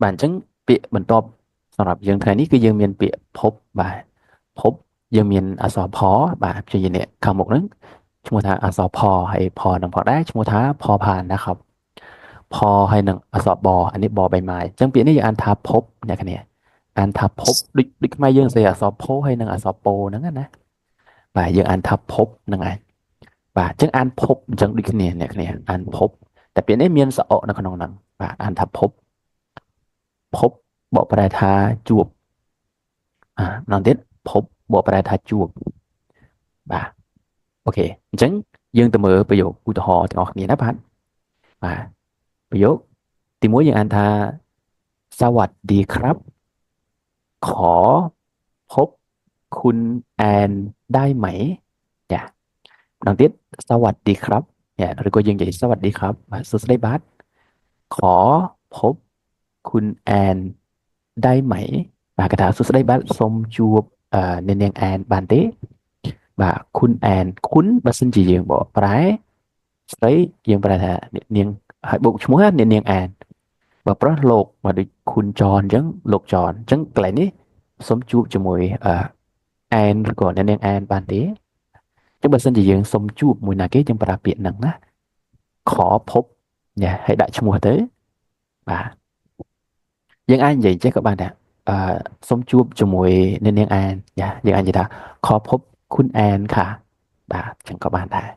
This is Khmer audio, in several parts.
bản chứng bịa bản tọpสำหรับយើងថ្ងៃនេះគឺយើងមានពាក្យភពបាទភពយើងមានអក្សរផបាទជានេះខាងមុខហ្នឹងឈ្មោះថាអក្សរផហើយផនឹងផងដែរឈ្មោះថាផផានนะครับផហើយនឹងអក្សរបអានេះបใบไม้អញ្ចឹងពាក្យនេះយើងអានថាភពអ្នកគ្នាអានថាភពដូចខ្មែរយើងស្អីអក្សរផហើយនឹងអក្សរពោហ្នឹងណាបាទយើងអានថាភពហ្នឹងឯងបាទអញ្ចឹងអានភពអញ្ចឹងដូចគ្នាអ្នកគ្នាអានភពតែពាក្យនេះមានសអនៅក្នុងហ្នឹងបាទអានថាភពភពបកប្រែថាជួបម្ដងទៀតភពបកប្រែថាជួបបាទអូខេអញ្ចឹងយើងទៅមើលប្រយោគឧទាហរណ៍ទាំងអស់គ្នាណាបាទប្រយោគទីមួយយើងអានថាสวัสดีครับขอพบคุณแอนได้ไหมចាម្ដងទៀតสวัสดีครับឬក៏យើងនិយាយสวัสดีครับបាទសួស្ដីបាទขอพบคุณแอนได้ไหมបាទគេថាសួស្ដីបាទសូមជួបអ្នកនាងแอนបានទេបាទคุณแอนคุณបើសិនជាយើងបកប្រែស្រីយើងប្រែថាអ្នកនាងហើយបូកឈ្មោះអ្នកនាងแอนបើប្រុសលោកមកដូចคุณจรអញ្ចឹងលោកចនអញ្ចឹងកន្លែងនេះសូមជួបជាមួយแอนឬក៏អ្នកនាងแอนបានទេចឹងបើសិនជាយើងសុំជួបមួយណាគេយើងប្រើពាក្យហ្នឹងណាខភពញ៉ាឲ្យដាក់ឈ្មោះទៅបាទយើងអាចនិយាយចេះក៏បានដែរសុំជួបជាមួយអ្នកនាងអានញ៉ាយើងអាចនិយាយថាខភពคุณแอนค่ะបាទចឹងក៏បានដែរ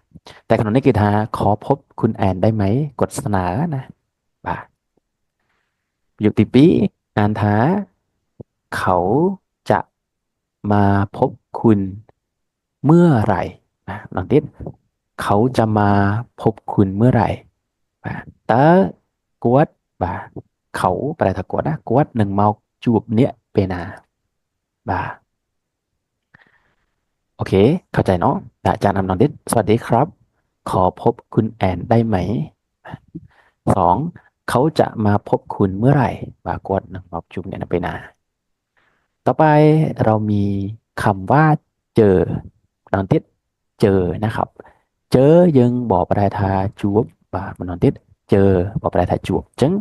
តែក្នុងនេះគេថាខភពคุณแอนได้ไหมគាត់ស្នើណាបាទប្រយោគទី2អានថាเขาจะมาพบคุณเมื่อไหร่ลองទៀតเขาจะมาพบคุณเมื่อไหร่បាទតើគាត់បាទเขาប្រែថាគាត់ណាគាត់នឹងមកជួបអ្នកពេលណាបាទโอเคเข้าใจเนาะแต่อาจารย์อำนนท์ดิสวัสดีครับขอพบคุณแอนได้ไหมสองเขาจะมาพบคุณเมื่อไหร่បាទគាត់នឹងមកជួបអ្នកនៅពេលណាต่อไปเรามีคำว่าเจอម្ដងទៀតเจอนะครับเจอយើងបកប្រែថាជួបបាទម្ដងទៀតเจอบកប្រែថាជួបអញ្ចឹង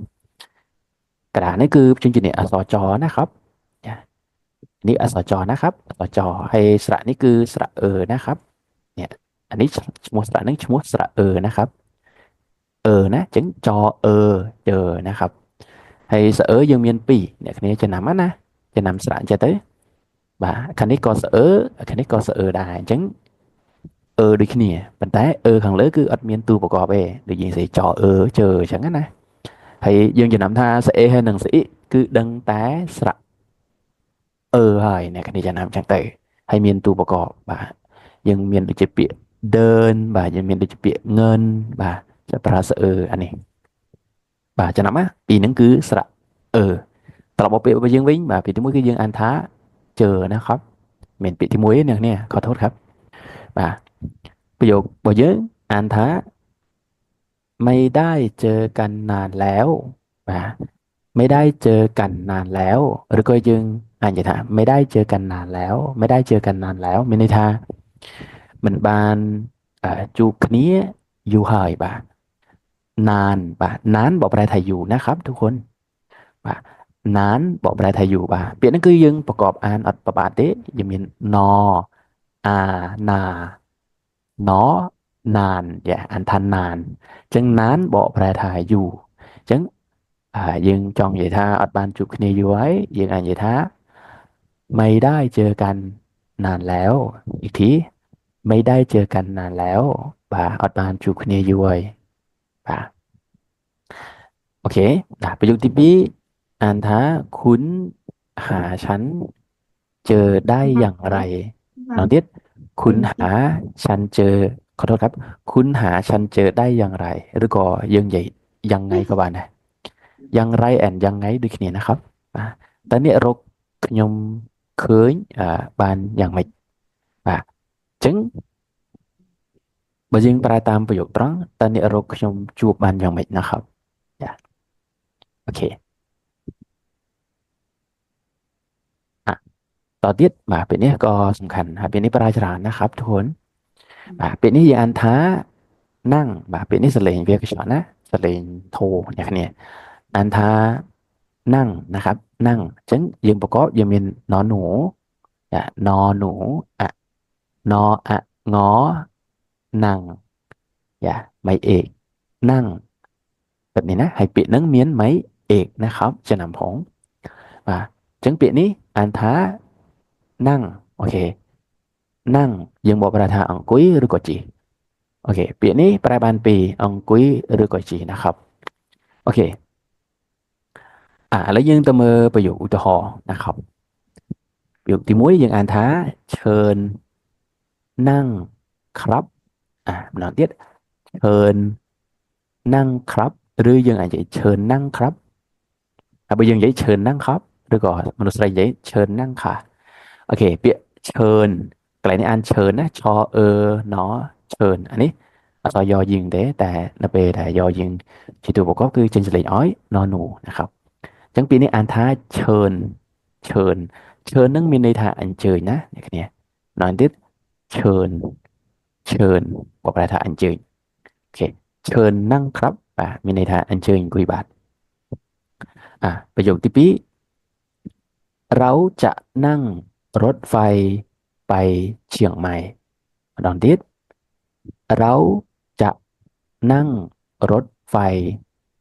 กระดาษនេះគឺព្យញ្ជនៈអក្សរចนะครับចានេះអក្សរចนะครับអក្សរចហើយស្រៈនេះគឺស្រៈนะครับเนี่ยอันนี้ឈ្មោះស្រៈនឹងឈ្មោះស្រៈนะครับណាអញ្ចឹងចเจอนะครับហើយសើយើងមានពីរអ្នកគ្នាចំណាំណាចំណាំស្រៈអញ្ចឹងទៅបាទខាងនេះក៏សើខាងនេះក៏សើដែរអញ្ចឹងដូចគ្នាប៉ុន្តែខាងលើគឺអត់មានតួប្រកបទេដូចយើងនិយាយចជើអញ្ចឹងណាហើយយើងចំណាំថាស្អេហើយនឹងស្អ៊ីគឺដឹងតែស្រៈហើយអ្នកគ្នាចំណាំអញ្ចឹងទៅហើយមានតួប្រកបបាទយើងមានដូចជាពាក្យ ដើនបាទយើងមានដូចជាពាក្យងិនបាទจะប្រើសើអានេះបាទចំណាំណាពីរហ្នឹងគឺស្រៈត្រឡប់មកពាក្យរបស់យើងវិញបាទពាក្យទីមួយគឺយើងអានថាเจอนะครับមានពាក្យទីមួយទេអ្នកនេះខុសโทษครับបាទប្រយោគរបស់យើងអានថាไม่ได้เจอกันนานแล้วបាទไม่ได้เจอกันนานแล้วឬក៏យើងអាចនិយាយថាไม่ได้เจอกันนานแล้วไม่ได้เจอกันนานแล้วមានន័យថាមិនបានជួបគ្នាយូរហើយបាទนานបាទนานបកប្រែថាយូរนะครับทุกคนបាទนานបកប្រែថាយូរបាទពាក្យហ្នឹងគឺយើងប្រកបអានអត់ប្របាទទេយើងមានណអាណាណណានអានថាណានអញ្ចឹងណានបកប្រែថាយូរអញ្ចឹងយើងចង់និយាយថាអត់បានជួបគ្នាយូរហើយយើងអាចនិយាយថាไม่ได้เจอกันนานแล้วอีกทีไม่ได้เจอกันนานแล้วបាទអត់បានជួបគ្នាយូរហើយបាទโอเคประโยคที่ពីរอ่านថាคุณหาฉันเจอได้อย่างไรลองទៀតคุณหาฉันเจอขอโทษครับคุณหาฉันเจอได้อย่างไรหรือก็យើងនិយាយยังไงក៏បានដែរយ៉ាងไรแอนยังไงដូចគ្នាนะครับតើអ្នករកខ្ញុំឃើញបានយ៉ាងម៉េចបាទអញ្ចឹងបើយើងប្រើតាមប្រយោគត្រង់តើអ្នករកខ្ញុំជួបបានយ៉ាងម៉េចนะครับចាអូខេต่อទៀតបាទពាក្យនេះក៏សំខាន់ហើយពាក្យនេះប្រើច្រើនนะครับทุกคนបាទពាក្យនេះយើងអានថាนั่งបាទពាក្យនេះសលេងវាកញ្ចក់ណាសលេងធោអ្នកគ្នាអានថា นั่งนะครับนั่งចឹงយើងប្រកបយើងមាននหนูនหนูอะนอะงอนั่งไม่เอกนั่งแบบนี้นะให้เปลี่ยนนั่งเมียนไม่เอกนะครับจะนำผมចឹงเปลี่ยนนี้อ่านท้านั่งโอเคนั่งយើងបកប្រែថាអង្គុយឬក៏ជិះអូខេពាក្យនេះប្រែបានពីអង្គុយឬក៏ជិះนะครับโอเคឥឡូវយើងទៅមើលប្រយោគឧទាហរណ៍นะครับប្រយោគទី1យើងអានថាเชิญนั่งครับម្ដងទៀតเชิญนั่งครับឬយើងអាចនិយាយเชิญนั่งครับបើយើងនិយាយเชิญนั่งครับឬក៏មនុស្សស្រីនិយាយเชิญนั่งค่ะโอเคពាក្យเชิญកន្លែងនេះអានเชิญណាឆណเชิญอันนี้អក្សរយ៉ยิงទេតែនៅពេលដែលយ៉ยิงជាតួប្រកបគឺចេញសលេងឲ្យននូนะครับអញ្ចឹងពាក្យនេះអានថាเชิญเชิญเชิญនឹងមានន័យថាអញ្ជើញណាអ្នកគ្នាម្ដងទៀតเชิญเชิญបកប្រែថាអញ្ជើញโอเคเชิญนั่งครับមានន័យថាអញ្ជើញអង្គុយបាទប្រយោគទី2เราจะนั่งรถไฟไปเชียงใหม่ម្ដងទៀតเราจะนั่งรถไฟ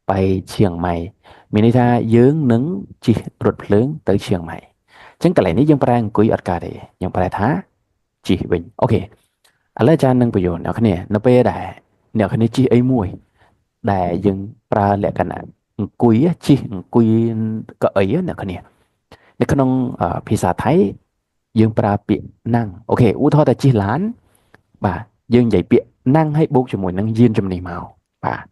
ไปเชียงใหม่មានន័យថាយើងនឹងជិះរថភ្លើងទៅเชียงใหม่អញ្ចឹងកន្លែងនេះយើងប្រើអង្គុយអត់កើតទេយើងប្រើថាជិះវិញអូខេឥឡូវអាចារ្យនឹងបញ្យល់អ្នកគ្នានៅពេលដែលអ្នកគ្នាជិះអីមួយដែលយើងប្រើលក្ខណៈអង្គុយជិះអង្គុយកៅអីអ្នកគ្នានៅក្នុងភាសាថៃយើងប្រើពាក្យนั่งអូខេឧទាហរណ៍ថាជិះឡានបាទយើងនិយាយពាក្យนั่งឲ្យបូកជាមួយនឹងយានជំនិះមកបាទ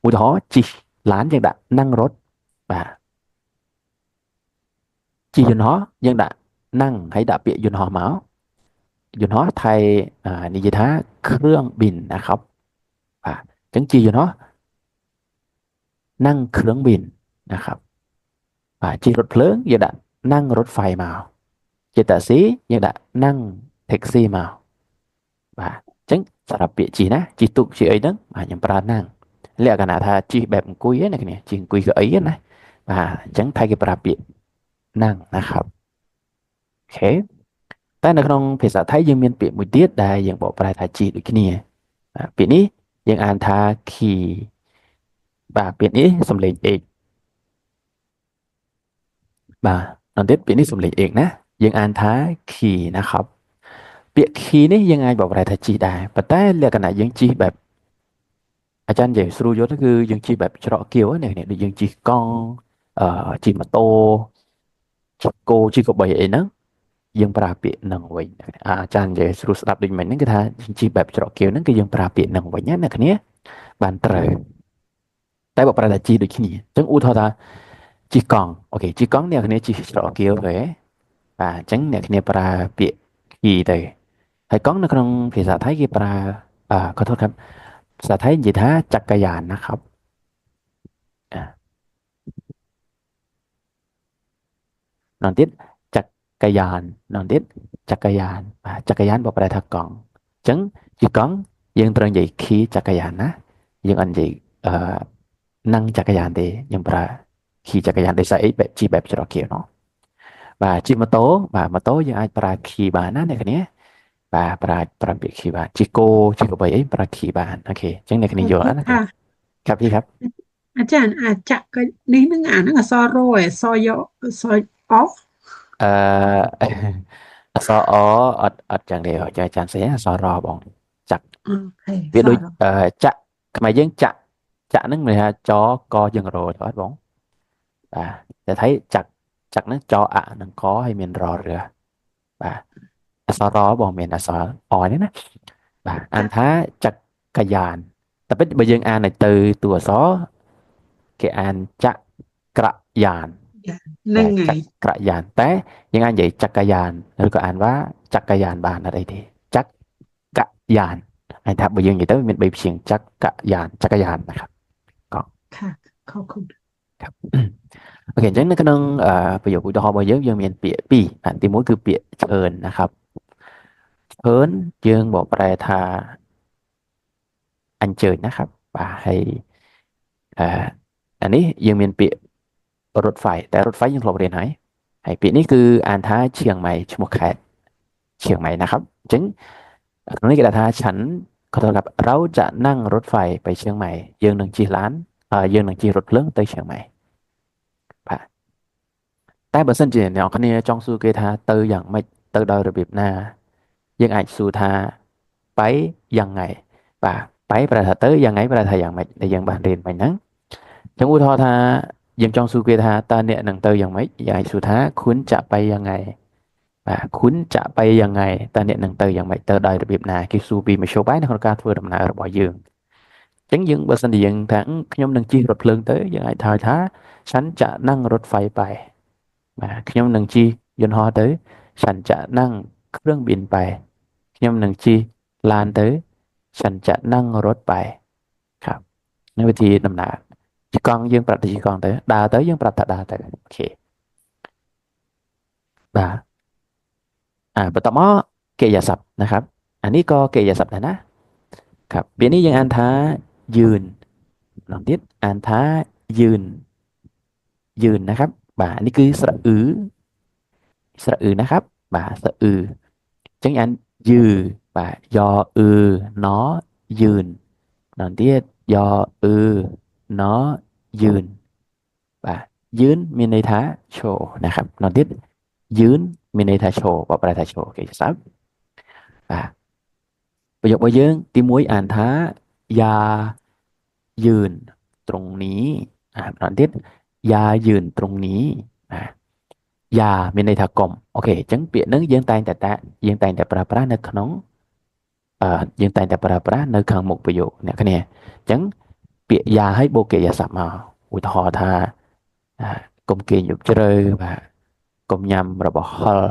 ឧទាហរណ៍ជិះឡានយើងដាក់นั่งរត់បាទជិះយន្តហោះយើងដាក់นั่งហើយដាក់ពាក្យយន្តហោះមកយន្តហោះថៃនិយាយថាเครื่องบินนะครับបាទអញ្ចឹងជិះយន្តហោះนั่งเครื่องบินนะครับបាទជិះរថភ្លើងយើងដាក់นั่งรถไฟមកជាតាក់ស៊ីយើងដាក់นั่งแท็กซี่មកបាទអញ្ចឹងសម្រាប់ពាក្យជិះណាជិះទូកជិះអីហ្នឹងបាទខ្ញុំប្រើนั่งលក្ខណៈថាជិះបែបអង្គុយណាគ្នាជិះអង្គុយកៅអីណាបាទអញ្ចឹងថៃគេប្រើពាក្យนั่งนะครับអូខេតែនៅក្នុងភាសាថៃយើងមានពាក្យមួយទៀតដែលយើងបកប្រែថាជិះដូចគ្នាពាក្យនេះយើងអានថា ขี่បាទពាក្យនេះសំឡេងếchបាទដល់ទៀតពាក្យនេះសំឡេងếchណាយើងអានថា ขี่นะครับពាក្យ ขี่នេះយើងអាចបកប្រែថាជិះដែរប៉ុន្តែលក្ខណៈយើងជិះបែបអាចារ្យនិយាយស្រួលយល់គឺយើងជិះបែបច្រកគៀវណាដូចយើងជិះកង់ជិះម៉ូតូជិះគោជិះកបីអីហ្នឹងយើងប្រើពាក្យនឹងវិញអាចារ្យនិយាយស្រួលស្ដាប់ដូចមិញហ្នឹងគឺថាជិះបែបច្រកគៀវហ្នឹងគឺយើងប្រើពាក្យនឹងវិញណាអ្នកគ្នាបានត្រូវតែបើប្រើថាជិះដូចគ្នាអញ្ចឹងឧទាហរណ៍ថាជិះកង់អូខេជិះកង់អ្នកគ្នាជិះច្រកគៀវទៅបាទអញ្ចឹងអ្នកគ្នាប្រើពាក្យ ขี่ទៅហើយកង់នៅក្នុងភាសាថៃគេប្រើខុសครับភាសាថៃនិយាយថាจักรยานนะครับនងទៀតจักรยานនងទៀតจักรยานจักรยานបកប្រែថាកង់អញ្ចឹងជិះកង់យើងត្រូវនិយាយ ขี่จักรยานណាយើងអត់និយាយนั่งจักรยานទេយើងប្រើ ขี่จักรยานដោយសារអីបែបជិះបែបច្រកគៀវបាទជិះម៉ូតូបាទម៉ូតូយើងអាចប្រើ ขี่បានណាអ្នកគ្នាបាទប្រើពាក្យ ขี่បានជិះគោជិះកបីអីប្រើ ขี่បានអូខេអញ្ចឹងអ្នកគ្នាយល់ណាค่ะครับพี่ครับอาจารย์อาจจะก็นี่นึงอ่านนั่นก็ซอโรยซอยซอยออฟអឺអក្សរអអត់ចឹងទេចាចានសេអក្សររបងចាក់โอเคវាដូចซอโรចាក់ខ្មែរយើងចាក់ហ្នឹងមានថាចកយើងរអត់បងបាទតែថៃចាក់ហ្នឹងចអនឹងកហើយមានររើបាទអក្សររបងមានអក្សរអនេះណាបាទអានថាจักรยานតែពិតបើយើងអានទៅតួអក្សរគេអានចក្រយានนั่งไงចក្រយានតែយើងអាចនិយាយจักรยานឬក៏អានว่าจักรยานបានអត់អីទេจักรយានហើយថាបើយើងនិយាយទៅមាន3ព្យាង្គจักรយានนะครับក៏ค่ะขอบคุณครับអូខេអញ្ចឹងនៅក្នុងប្រយោគឧទាហរណ៍របស់យើងមានពាក្យពីរទី1គឺពាក្យเชิญนะครับเชิญយើងបកប្រែថាអញ្ជើញนะครับបាទហើយអានេះយើងមានពាក្យ รถไฟแต่รถไฟยังครบเรียนให้ปีนี้คืออ่านท้าเชียงใหม่ชั่วโมงแค่เชียงใหม่นะครับจึงตรงนี้ก็ได้ท้าฉันขอโทษครับเราจะนั่งรถไฟไปเชียงใหม่យើងនឹងជិះឡានយើងនឹងជិះរថភ្លើងទៅเชียงใหม่បាទតែបើសិនជាអ្នកនរគ្នាចង់សួរគេថាទៅយ៉ាងម៉េចទៅដោយរបៀបណាយើងអាចសួរថាไปยังไงបាទไปប្រែថាទៅយ៉ាងไงប្រែថាយ៉ាងម៉េចដែលយើងបានរៀនមិញហ្នឹងចឹងឧទាហរណ៍ថាយើងចង់សួរគេថាតើអ្នកនឹងទៅយ៉ាងម៉េចយើងអាចសួរថាคุณจะไปยังไงបាទคุณจะไปยังไงតើអ្នកនឹងទៅយ៉ាងម៉េចទៅដោយរបៀបណាគេសួរពីមធ្យោបាយនៅក្នុងការធ្វើដំណើររបស់យើងចឹងយើងបើសិនជាយើងថាខ្ញុំនឹងជិះរថភ្លើងទៅយើងអាចថាฉันจะนั่งรถไฟไปបាទខ្ញុំនឹងជិះយន្តហោះទៅฉันจะนั่งเครื่องบินไปខ្ញុំនឹងជិះឡានទៅฉันจะนั่งรถไปครับในวิธีដំណើរជិះកង់យើងប្រាប់ទៅជិះកង់ទៅដើរទៅយើងប្រាប់ថាដើរទៅអូខេបាទបន្ទាប់មកកិរិយាសព្ទนะครับอันนี้ก็កិរិយាសព្ទដែរนะครับពាក្យនេះយើងអានថាยืนម្ដងទៀតអានថាยืนยืนนะครับបាទอันนี้คือสระอือนะครับបាទสระอือចឹងអានยือបាទยออือนอยืนម្ដងទៀតยออือนอยืนបាទยืนមានន័យថាឈរนะครับម្ដងទៀតยืนមានន័យថាឈរបបប្រែថាឈរគេស្ដាប់បាទប្រយោគរបស់យើងទី1អានថាយ៉ាยืนตรงนี้ម្ដងទៀតយ៉ាยืนตรงนี้បាទយ៉ាមានន័យថាកុំអូខេអញ្ចឹងពាក្យហ្នឹងយើងតែងតែប្រើប្រាស់នៅក្នុងយើងតែងតែប្រើប្រាស់នៅខាងមុខប្រយោគអ្នកគ្នាអញ្ចឹងពាក្យយ៉ាឲ្យបូកកិរិយាសព្ទមកឧទាហរណ៍ថាកុំគេងយប់ជ្រៅបាទកុំញ៉ាំរបស់ហិល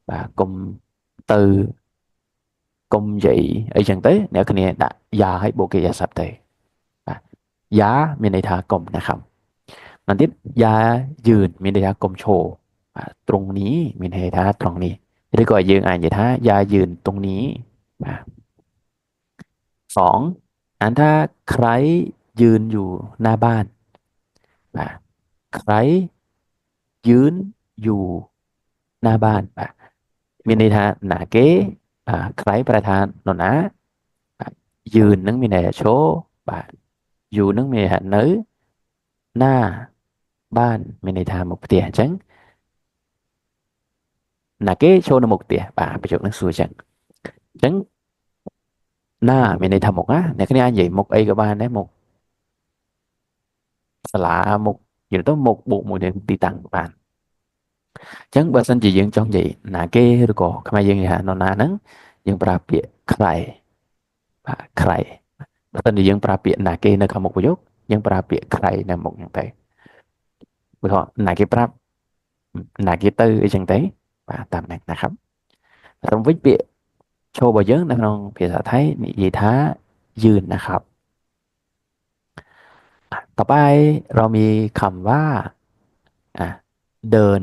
បាទកុំទៅកុំនិយាយអីចឹងទៅអ្នកគ្នាដាក់យ៉ាឲ្យបូកកិរិយាសព្ទទៅបាទយ៉ាមានន័យថាកុំนะครับนั่นទៀតយ៉ាยืนមានន័យថាកុំឈរបាទตรงนี้មានន័យថាត្រង់នេះឬក៏យើងអាចនិយាយថាយ៉ាยืนตรงนี้បាទสองอ่านถ้าใครยืนอยู่หน้าบ้านបាទใครยืนอยู่หน้าบ้านបាទមានន័យថាណាគេใครប្រែថានរណាបាទยืนនឹងមានន័យថាឈរបាទอยู่នឹងមានន័យថានៅหน้าบ้านមានន័យថាមុខផ្ទះអញ្ចឹងណាគេឈរនៅមុខផ្ទះបាទប្រយោគនឹងសួរអញ្ចឹងណាមានន័យថាមុខណាអ្នកគ្នាអាចនិយាយមុខអីក៏បានដែរមុខសាលាមុខនិយាយទៅមុខបូកមួយនឹងទីតាំងបានអញ្ចឹងបើសិនជាយើងចង់និយាយណាគេឬក៏ខ្មែរយើងនិយាយថានរណាហ្នឹងយើងប្រើពាក្យใครបាទใครបើសិនជាយើងប្រើពាក្យណាគេនៅខាងមុខប្រយោគយើងប្រើពាក្យใครនៅមុខហ្នឹងទៅឧទាហរណ៍ណាគេប្រាប់ណាគេទៅអីចឹងទៅបាទតាមហ្នឹងนะครับរំវិញពាក្យឈររបស់យើងនៅក្នុងភាសាថៃនិយាយថាยืนนะครับต่อไปเรามีคำว่าเดิน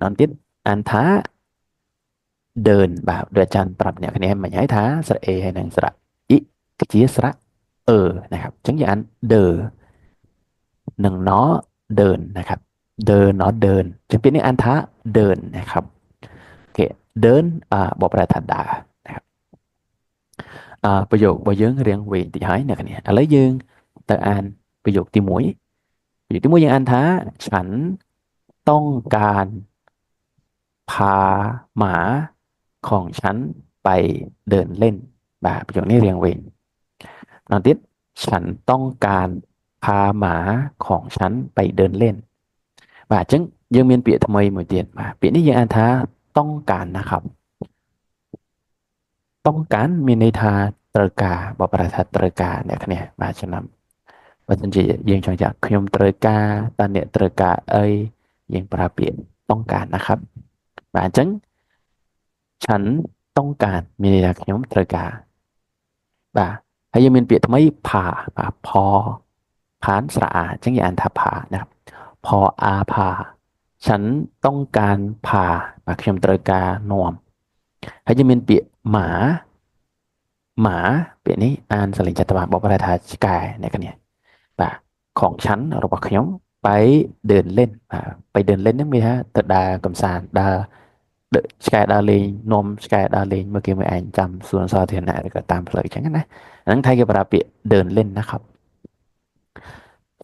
นอนติดอันท้าเดินแบบโดยอาจารย์ปรับเนี่ยคะแนนมันย้ายท้าสระเอให้นางสระอิกจีสระนะครับจังอย่างเดินหนึ่งน้อเดินนะครับเดินน้อเดินจึงเป็นอันท้าเดินนะครับโอเคเดินบอกประธานดานะครับประโยคบ่យើងរៀងវិញតិចហើយអ្នកគ្នាឥឡូវយើងទៅអានប្រយោគទី1ប្រយោគទី1យើងអានថាฉันต้องการพาหมาของฉันไปเดินเล่นបាទប្រយោគនេះរៀងវិញနောက်ទៀតฉันต้องการพาหมาของฉันไปเดินเล่นបាទអញ្ចឹងយើងមានពាក្យថ្មីមួយទៀតបាទពាក្យនេះយើងអានថាต้องการนะครับต้องการមានន័យថាត្រូវការបបប្រថាត្រូវការអ្នកគ្នាបាទឆ្នាំបើមិនជាយើងចង់ចាក់ខ្ញុំត្រូវការតើអ្នកត្រូវការអីយើងប្រើពាក្យต้องการนะครับបាទអញ្ចឹងฉันต้องการមានន័យថាខ្ញុំត្រូវការបាទហើយយើងមានពាក្យថ្មីផាបាទផផានស្រៈអាអញ្ចឹងយើងអានថាផាนะครับផអាផាฉันต้องการพาបាទខ្ញុំត្រូវការនាំហើយយើងមានពាក្យหมาពាក្យនេះអានសលេងចតបានបបប្រែថាឆ្កែអ្នកគ្នាបាទของฉันរបស់ខ្ញុំ ไปเดินเล่นไปเดินเล่นนั่นมีฮะแต่ดาកំសាន្តដើរឆ្កែដើរលេងនាំឆ្កែដើរលេងមើលគេមើលឯងចាំសួនសាធារណៈឬក៏តាមផ្លូវអញ្ចឹងណាអាហ្នឹងថៃគេប្រើពាក្យเดินเล่นนะครับ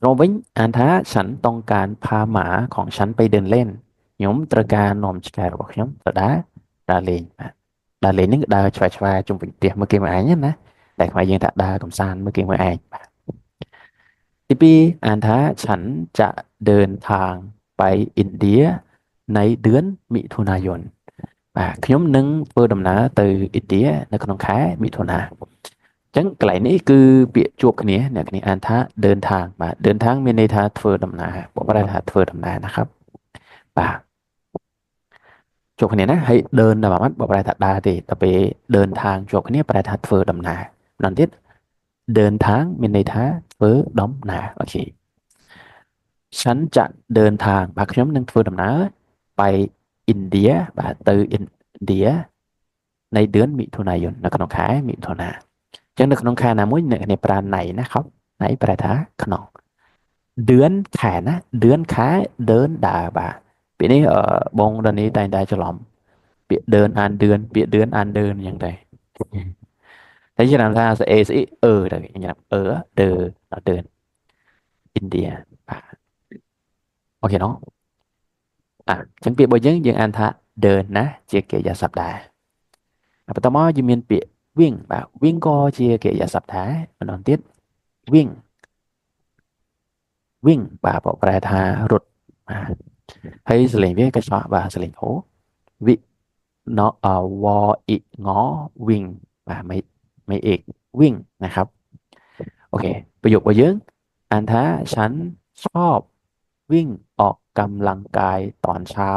រងវិញអានថាฉันต้องการพาหมาของฉันไปเดินเล่นខ្ញុំត្រូវការនាំឆ្កែរបស់ខ្ញុំទៅដើរលេងដើរលេងហ្នឹងគឺដើរឆ្វែឆ្វែជុំវិញផ្ទះមើលគេមើលឯងណាតែខ្មែរយើងថាដើរកំសាន្តមើលគេមើលឯង ទីពីរអានថាฉันจะเดินทางไปឥណ្ឌាในเดือนមិថុនាយនខ្ញុំនឹងធ្វើដំណើរទៅឥណ្ឌានៅក្នុងខែមិថុនាអញ្ចឹងកន្លែងនេះគឺពាក្យជួបគ្នាអ្នកគ្នាអានថាเดินทางเดินทางមានន័យថាធ្វើដំណើរបកប្រែថាធ្វើដំណើរนะครับបាទជួបគ្នាណាហើយเดินដល់មកបកប្រែថាដើរទេតែពេលเดินทางជួបគ្នាប្រែថាធ្វើដំណើរម្ដងទៀតเดินทางមានន័យថាធ្វើដំណើរអូខេ ฉันจะเดินทางខ្ញុំនឹងធ្វើដំណើរไปឥណ្ឌាទៅឥណ្ឌាในเดือนមិថុនាយននៅក្នុងខែមិថុនាអញ្ចឹងនៅក្នុងខែណាមួយអ្នកនេះប្រើណៃนะครับណៃប្រែថាក្នុងเดือนខែណាเดือนខែเดินដើរពាក្យនេះបងដនេះតែងតែច្រឡំពាក្យเดินអានเดือนពាក្យเดือนអានเดินអញ្ចឹងតែច្រឡំថាស្អេស្អ៊ីទៅញ៉ាំเดินឥណ្ឌាអូខេណូ ចឹងពាក្យរបស់យើងអានថា đơn ណាជាកិរិយាសព្ទដែរបន្តមកយើងមានពាក្យ วิ่ง วิ่งក៏ជាកិរិយាសព្ទដែរម្ដងទៀត วิ่ง បកប្រែថារត់ហើយសលេងវាក៏ឆ្លោះសលេងហូវិណវអ៊ីងวิ่งไม่เอก วิ่งนะครับโอเคประโยคរបស់យើងអានថាฉันชอบวิ่งออกกำลังกายตอนเช้า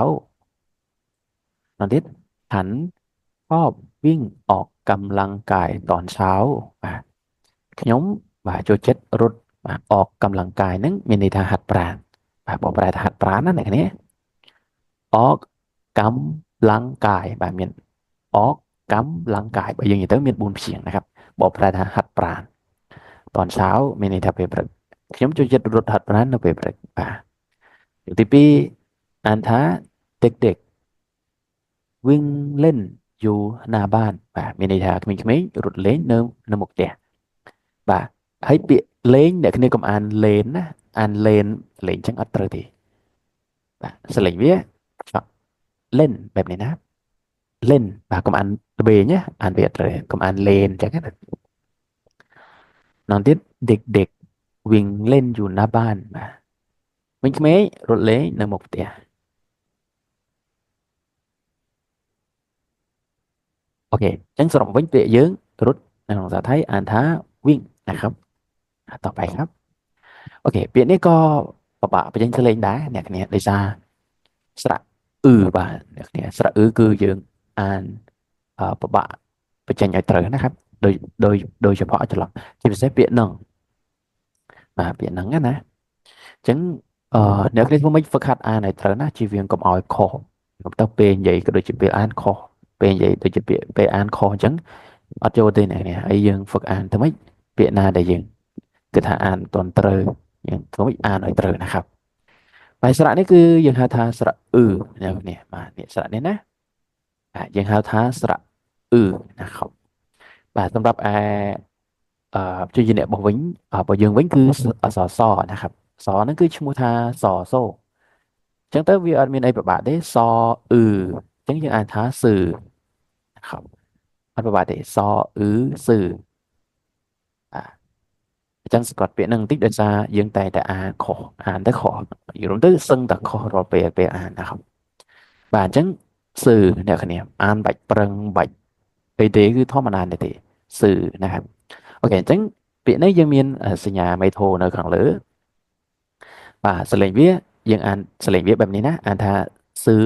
ตอนที่ฉันชอบวิ่งออกกำลังกายตอนเช้าខ្ញុំចូលចិត្តរត់អอกกำลังกายហ្នឹងមានន័យថាហាត់ប្រាណបកប្រែថាហាត់ប្រាណណាអ្នកគ្នាអอกกำลังกายមានអอกกำลังกายបើយើងនិយាយទៅមាន4ព្យាង្គนะครับបកប្រែថាហាត់ប្រាណตอนเช้าមានន័យថាពេលព្រឹកខ្ញុំចូលចិត្តរត់ហាត់ប្រាណនៅពេលព្រឹកទីពីរអានថាเด็กๆวิ่งเล่นอยู่หน้าบ้านមានន័យថាក្មេងៗរត់លេងនៅមុខផ្ទះហើយពាក្យលេងអ្នកគ្នាកុំអានលេនណាអានលេនលេងចឹងអត់ត្រូវទេសលេងវាเล่นแบบนี้นะเล่นកុំអានល្បែងណាអានវាអត់ត្រូវកុំអានលេនចឹងណាနောက်ទៀតเด็กๆวิ่งเล่นอยู่หน้าบ้านក្មេងៗរត់លេងនៅមុខផ្ទះអូខេចឹងសរុបវិញពាក្យយើងរត់នៅក្នុងភាសាថៃអានថា วิ่ง นะครับต่อไปครับโอเคពាក្យនេះក៏ពិបាកបញ្ចេញសលេងដែរអ្នកគ្នាដោយសារស្រៈអ្នកគ្នាស្រៈគឺយើងអានពិបាកបញ្ចេញឲ្យត្រូវนะครับโดยเฉพาะច្រឡំជាពិសេសពាក្យនឹងពាក្យហ្នឹងណាអញ្ចឹងអ្នកគ្នាធ្វើម៉េចហ្វឹកហាត់អានឲ្យត្រូវណាជៀសវាងកុំឲ្យខុសទៅពេលនិយាយក៏ដូចជាពេលអានខុសពេលនិយាយដូចជាពេលអានខុសអញ្ចឹងអត់ចូលទេអ្នកគ្នាហើយយើងហ្វឹកអានទៅម៉េចពាក្យណាដែលយើងគឺថាអានតន់ត្រូវយើងធ្វើម៉េចអានឲ្យត្រូវนะครับហើយស្រៈនេះគឺយើងហៅថាស្រៈអ្នកនេះនេះស្រៈនេះណាយើងហៅថាស្រៈนะครับសម្រាប់ជួយជាអ្នករបស់យើងវិញគឺអក្សរសนะครับសហ្នឹងគឺឈ្មោះថាសសូអញ្ចឹងទៅវាអត់មានអីពិបាកទេសអញ្ចឹងយើងអានថាសឺนะครับអត់ពិបាកទេសសសឺអញ្ចឹងស្គាល់ពាក្យហ្នឹងបន្តិចដោយសារយើងតែអានខុសអានទៅខុសយល់ទៅសឹងតែខុសរាល់ពេលអានนะครับអញ្ចឹងសឺអ្នកគ្នាអានបាច់ប្រឹងបាច់អីទេគឺធម្មតាទេសឺนะครับអូខេអញ្ចឹងពាក្យនេះយើងមានសញ្ញាមេថូនៅខាងលើសលេងវាយើងអានសលេងវាបែបនេះណាអានថាសឺ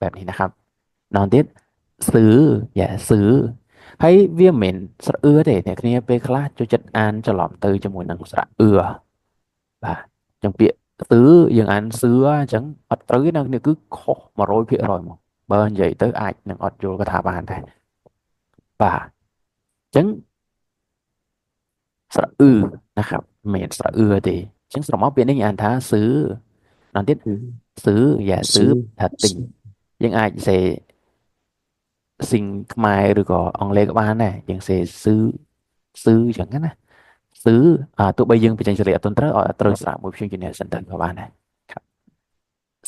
បែបនេះนะครับដល់ទៀតសឺសឺហើយវាមិនមែនស្រៈទេអ្នកគ្នាពេលខ្លះចូលចិត្តអានច្រឡំទៅជាមួយនឹងស្រៈអញ្ចឹងពាក្យសឺយើងអានសឺអញ្ចឹងអត់ត្រូវទេអ្នកគ្នាគឺខុស 100% មកបើនិយាយទៅអាចនឹងអត់យល់កថាបានដែរអញ្ចឹងស្រៈนะครับមិនមែនស្រៈទេ ចឹងស្រមោលពាក្យនេះយើងអានថាซื้อដល់ទៀត ừ. ซื้ออย่าซื้อ Sư ថាទិញយើងអាចសេសិងខ្មែរឬក៏អង់គ្លេសក៏បានដែរយើងសេស៊ឺចឹងណាស៊ឺទោះបីយើងបញ្ចេញសលេងអត់ទាន់ត្រូវឲ្យអត់ត្រូវស្រាក់មួយព្យញ្ជនៈសិនទៅក៏បានដែរครับ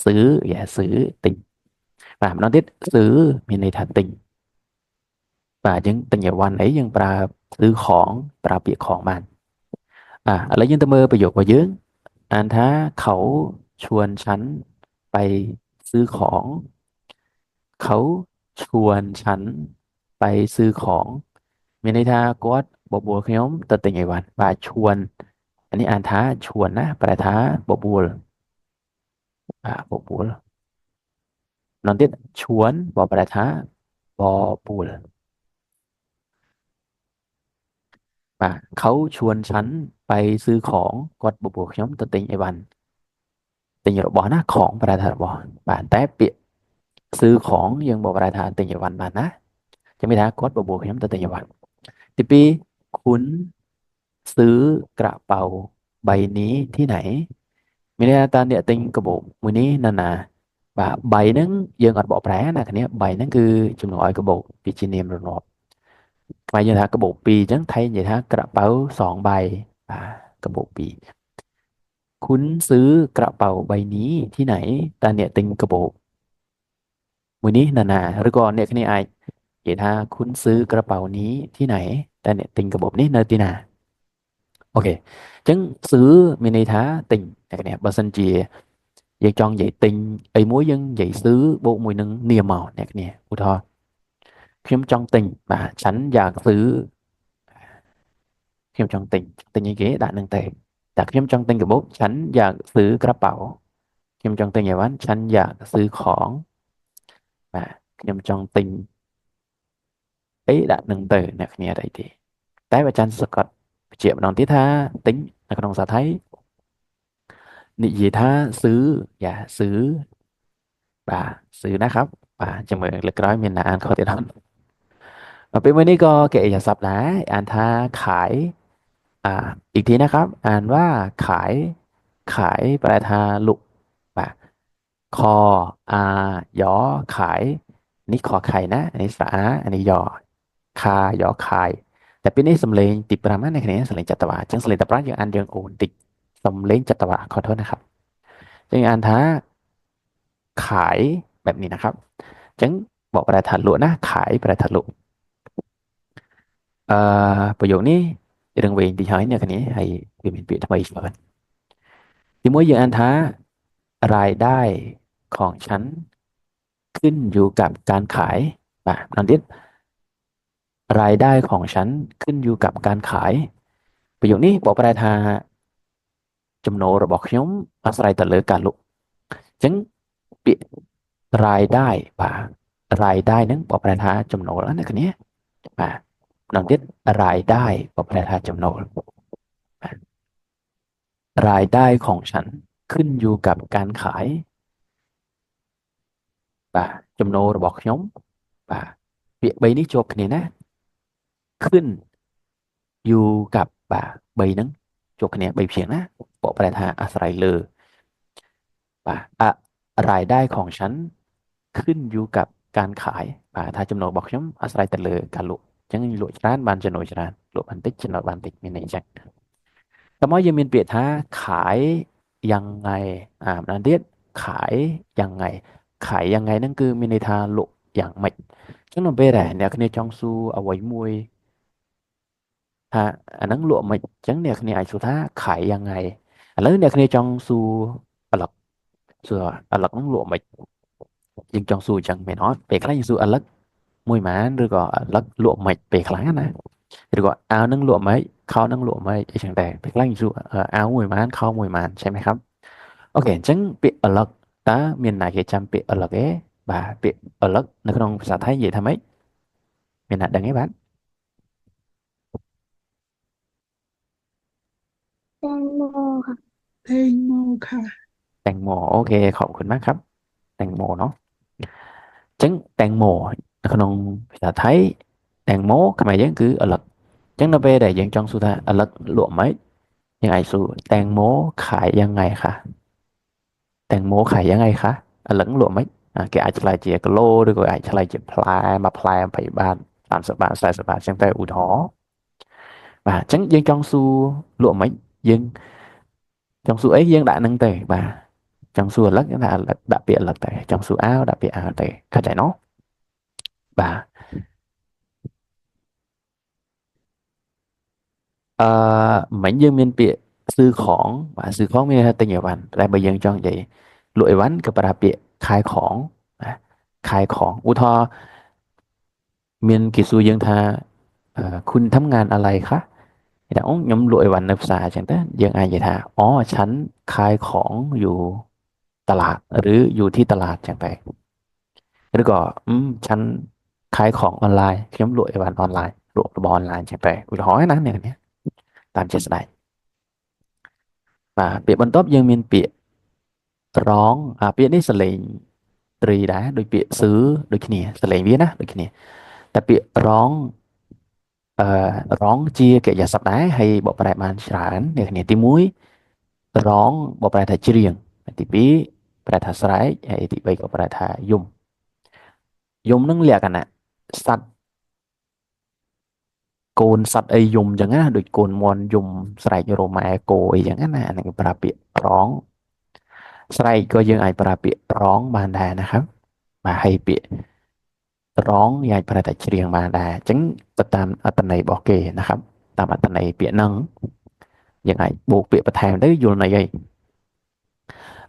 ស៊ឺយ៉ាស៊ឺទិញបាទម្ដងទៀតស៊ឺមានន័យថាទិញបាទយើងទិញអីវ៉ាន់អីយើងប្រើស៊ឺของប្រើពាក្យของបានឥឡូវយើងទៅមើលប្រយោគរបស់យើងអានថាเขาชวนฉันไปซื้อของเขาชวนฉันไปซื้อของមានន័យថាគាត់បបួលខ្ញុំទៅទិញអីវ៉ាន់បាទឈួនអានេះអានថាឈួនណាប្រែថាបបួលបាទបបួលម្ដងទៀតឈួនបប្រែថាបបួលបាទเขาชวนฉันไปซื้อของគាត់បបួលខ្ញុំទៅទិញអីវ៉ាន់ទិញរបស់ណាของប្រែថារបស់បាទតែពាក្យซื้อของយើងបកប្រែថាទិញអីវ៉ាន់បានណាចាំមានថាគាត់បបួលខ្ញុំទៅទិញអីវ៉ាន់ទីពីរคุณซื้อกระเป๋าใบนี้ที่ไหนមានន័យថាតើអ្នកទិញកាបូបមួយនេះនៅណាបាទใบហ្នឹងយើងអត់បកប្រែណាគ្នាใบហ្នឹងគឺជំនួសឲ្យកាបូបវាជានាមរងាប់ខ្មែរយើងថាកាបូបពីរអញ្ចឹងថៃនិយាយថាក្រเป๋า2 ใบបាទកាបូបពីរคุณซื้อกระเป๋าใบนี้ที่ไหนតើអ្នកទិញកាបូបមួយនេះនៅណាឬក៏អ្នកគ្នាអាចនិយាយថាคุณซื้อกระเป๋านี้ที่ไหนតើអ្នកទិញកាបូបនេះនៅទីណាអូខេអញ្ចឹងស៊ឺមានន័យថាទិញអ្នកគ្នាបើសិនជាយើងចង់និយាយទិញអីមួយយើងនិយាយស៊ឺបូកមួយនឹងនាមមកអ្នកគ្នាឧទាហរណ៍ខ្ញុំចង់ទិញបាទฉันอยากซื้อខ្ញុំចង់ទិញអីគេដាក់នឹងទៅតែខ្ញុំចង់ទិញកាបូបฉันอยากซื้อกระเป๋าខ្ញុំចង់ទិញអីវ៉ាន់ฉันอยากซื้อของបាទខ្ញុំចង់ទិញអីដាក់នឹងទៅអ្នកគ្នាអីទេតែបើចាន់សកត់បញ្ជាក់ម្ដងទៀតថាទិញនៅក្នុងភាសាថៃនិយាយថាซื้อយ៉ាស៊ឺបាទស៊ឺนะครับបាទចាំមើលលើកក្រោយមានអ្នកអានខុសទៀតអត់ពេលមួយនេះក៏កិរិយាសព្ទដែរអានថាขายอีกทีนะครับอ่านว่าขายแปลថាលក់បាទคอยอขายនេះខไข่ណានេះស្រៈអាอันนี้ยอខាយอខายតែពេលនេះសំឡេងទី5ណាអ្នកគ្នាសំឡេងចតុវាអញ្ចឹងសំឡេងទី5យើងអានយើងអូនតិចសំឡេងចតុវាខុសโทษนะครับអញ្ចឹងអានថាขายแบบนี้นะครับអញ្ចឹងបកប្រែថាលក់ណាขายប្រែថាលក់ប្រយោគនេះរឿងវែងតិចហើយអ្នកគ្នាហើយវាមានពាក្យថ្មីច្រើនទីមួយយើងអានថាรายได้ของฉันขึ้นอยู่กับการขายបាទម្ដងទៀតรายได้ของฉันขึ้นอยู่กับการขายប្រយោគនេះបកប្រែថាចំណូលរបស់ខ្ញុំអាស្រ័យទៅលើការលក់អញ្ចឹងពាក្យรายได้បាទรายได้ហ្នឹងបកប្រែថាចំណូលណាអ្នកគ្នាបាទម្ដងទៀតรายได้បកប្រែថាចំណូលបាទรายได้ของฉันขึ้นอยู่กับการขายបាទចំណូលរបស់ខ្ញុំបាទពាក្យ3នេះជាប់គ្នាណាขึ้นอยู่กับបាទ3ហ្នឹងជាប់គ្នា3ព្យាង្គណាបកប្រែថាអាស្រ័យលើបាទរายได้ของฉันขึ้นอยู่กับการขายបាទថាចំណូលរបស់ខ្ញុំអាស្រ័យទៅលើការលក់អញ្ចឹងលក់ច្រើនបានចំណូលច្រើនលក់បានតិចចំណូលបានតិចមានន័យអញ្ចឹងតោះមកយើងមានពាក្យថាขายยังไงម្ដងទៀតขายยังไงขายยังไงហ្នឹងគឺមានន័យថាលក់យ៉ាងម៉េចអញ្ចឹងនៅពេលដែលអ្នកគ្នាចង់សួរអ្វីមួយថាអាហ្នឹងលក់មិនអញ្ចឹងអ្នកគ្នាអាចសួរថាขายยังไงឥឡូវអ្នកគ្នាចង់សួរប្លឹកហ្នឹងលក់មិនយើងចង់សួរអញ្ចឹងមែនអត់ពេលខ្លះយើងសួរប្លឹកមួយម៉ានឬក៏ប្លឹកលក់មិនពេលខ្លះណាឬក៏អាវហ្នឹងលក់មិនខោហ្នឹងលក់មិនអីចឹងដែរពេលខ្លះយើងសួរអាវមួយម៉ានខោមួយម៉ានใช่ไหมครับអូខេអញ្ចឹងពាក្យប្លឹកតើមានណាគេចាំពាក្យប្លឹកទេបាទពាក្យប្លឹកនៅក្នុងភាសាថៃនិយាយថាម៉េចមានណាដឹងទេបាទ แตงโมค่ะ แตงโมค่ะ แตงโมโอเคขอบคุณมากครับแตงโมเนาะចឹងแตงโมនៅក្នុងភាសាថៃแตงโมខ្មែរយើងគឺអលឹកចឹងនៅពេលដែលយើងចង់សួរថាអលឹកលក់ម៉េច ยังไงสู้แตงโมขายยังไงคะแตงโมขายยังไงคะlẫn lộn mấy cái ai lại chỉ cái lô rồi ai lại chỉ ply mà ply phải bàn 30 บาท40 บาทchẳng phải ủ thó và chẳng dân trong su lụa mấy dân trong su ấy dân đã nâng tề và trong su lắc là đã bị lật tề trong su áo đã bị áo tề khá chạy nó và mấy dân miền bị sư khỏng và sư khỏng miền tây nhiều bạn lại bây giờ cho vậy lụi bánh cái bà bị khai khỏng khai khỏng u thọ miền kỳ su dân thaคุณทำงานอะไรคะเดี๋ยวnhóm lụi bánh nộp xà chẳng thế dân ai vậy tha อ๋อฉันขายของอยู่ตลาดหรืออยู่ที่ตลาดchẳng vậy แล้วก็ฉันขายของออนไลน์ខ្ញុំលក់អីវ៉ាន់អនឡាញលក់របស់អនឡាញចឹងទៅឧទាហរណ៍ណាអ្នកនេះតាមជាក់ស្ដែងបាទពាក្យបន្ទាប់យើងមានពាក្យร้องពាក្យនេះសលេងត្រីដែរដូចពាក្យសឺដូចគ្នាសលេងវាណាដូចគ្នាតែពាក្យร้องร้องជាកិរិយាសព្ទដែរហើយបកប្រែបានច្រើនអ្នកគ្នាទី1ร้องបកប្រែថាច្រៀងទី2ប្រែថាស្រែកហើយទី3ក៏ប្រែថាយំយំនឹងលក្ខណៈសត្វ កូនសត្វអីយំចឹងណាដូចកូនមន់យំស្រែករ៉ូម៉ែគោអីចឹងណាអាហ្នឹងប្រើពាក្យร้องស្រែកក៏យើងអាចប្រើពាក្យร้องបានដែរนะครับបាទហើយពាក្យร้องយើងអាចប្រើតែច្រៀងបានដែរអញ្ចឹងទៅតាមអត្ថន័យរបស់គេนะครับតាមអត្ថន័យពាក្យហ្នឹងយើងអាចបូកពាក្យបន្ថែមទៅយល់ន័យហើយ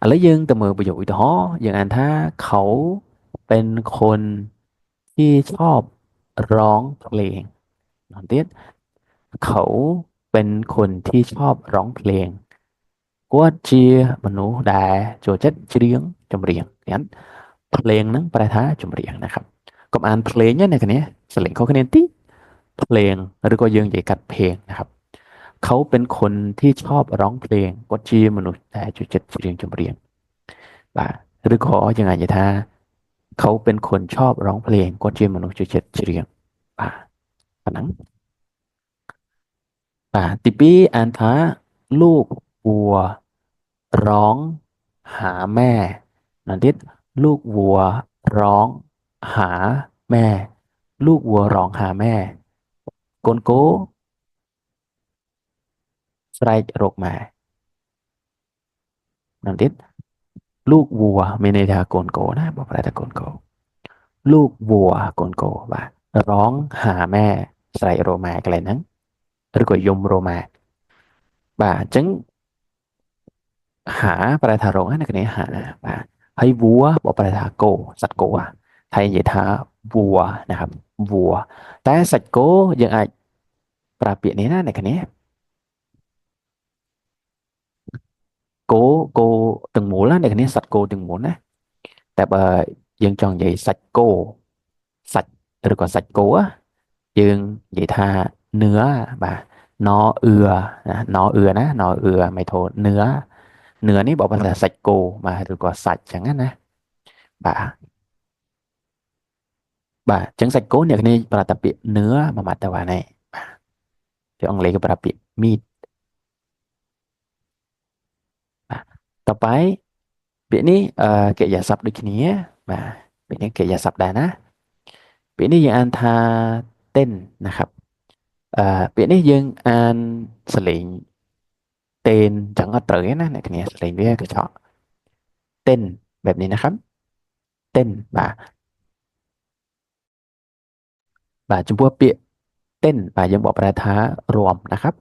ឥឡូវយើងទៅមើលប្រយោគឧទាហរណ៍យើងអានថាเขาเป็นคนที่ชอบร้องเพลงนั่นទៀត เขาเป็นคนที่ชอบร้องเพลงគាត់ជាមនុស្សដែលចូលចិត្តច្រៀងចម្រៀងហ្នឹងเพลงហ្នឹងប្រែថាចម្រៀងนะครับកុំអានเพลงណាអ្នកគ្នាសលេងខុសគ្នាតិចเพลงឬក៏យើងនិយាយកាត់เพลงนะครับเขาเป็นคนที่ชอบร้องเพลงគាត់ជាមនុស្សដែលចូលចិត្តច្រៀងចម្រៀងបាទឬក៏យើងអាចនិយាយថាเขาเป็นคนชอบร้องเพลงគាត់ជាមនុស្សចូលចិត្តច្រៀងបាទប៉ុណ្ណឹង ទី2អានថាลูกวัวร้องหาแม่นั่นទៀតลูกวัวร้องหาแม่ลูกวัวร้องหาแม่កូនគោស្រែករកម៉ែนั่นទៀតลูกวัวមានន័យថាកូនគោណាបើប្រែថាកូនគោลูกวัวកូនគោបាទร้องหาแม่ស្រែករកម៉ែកន្លែងហ្នឹងឬក៏យំរកម៉ែបាទអញ្ចឹង หาប្រែថារកណាអ្នកគ្នាหาបាទហើយវัวបកប្រែថាគោសត្វគោថៃនិយាយថាវัวนะครับវัวតែសាច់គោយើងអាចប្រើពាក្យនេះណាអ្នកគ្នាគោគោទាំងមូលណាអ្នកគ្នាសត្វគោទាំងមូលណាតែបើយើងចង់និយាយសាច់គោសាច់ឬក៏សាច់គោយើងនិយាយថាเนื้อបាទนอเอือណាนอเอือណាนอเอือไม่โทษเนื้อនេះบอกภาษาសាច់គោបាទឬក៏សាច់ចឹងណាបាទអញ្ចឹងសាច់គោអ្នកគ្នាប្រើតែពាក្យเนื้อមួយម៉ាត់ទៅបានហើយបាទពីអង់គ្លេសគេប្រើពាក្យ meat បាទต่อไปពាក្យនេះកិរិយាសព្ទដូចគ្នាបាទពាក្យនេះកិរិយាសព្ទដែរណាពាក្យនេះយើងអានថាเต้นนะครับពាក្យនេះយើងអានសលេងទេនចឹងអត់ត្រូវទេណាអ្នកគ្នាសលេងវាកញ្ចក់เต้นแบบนี้นะครับเต้นបាទចំពោះពាក្យเต้นបាទយើងបកប្រែថារាំนะครับ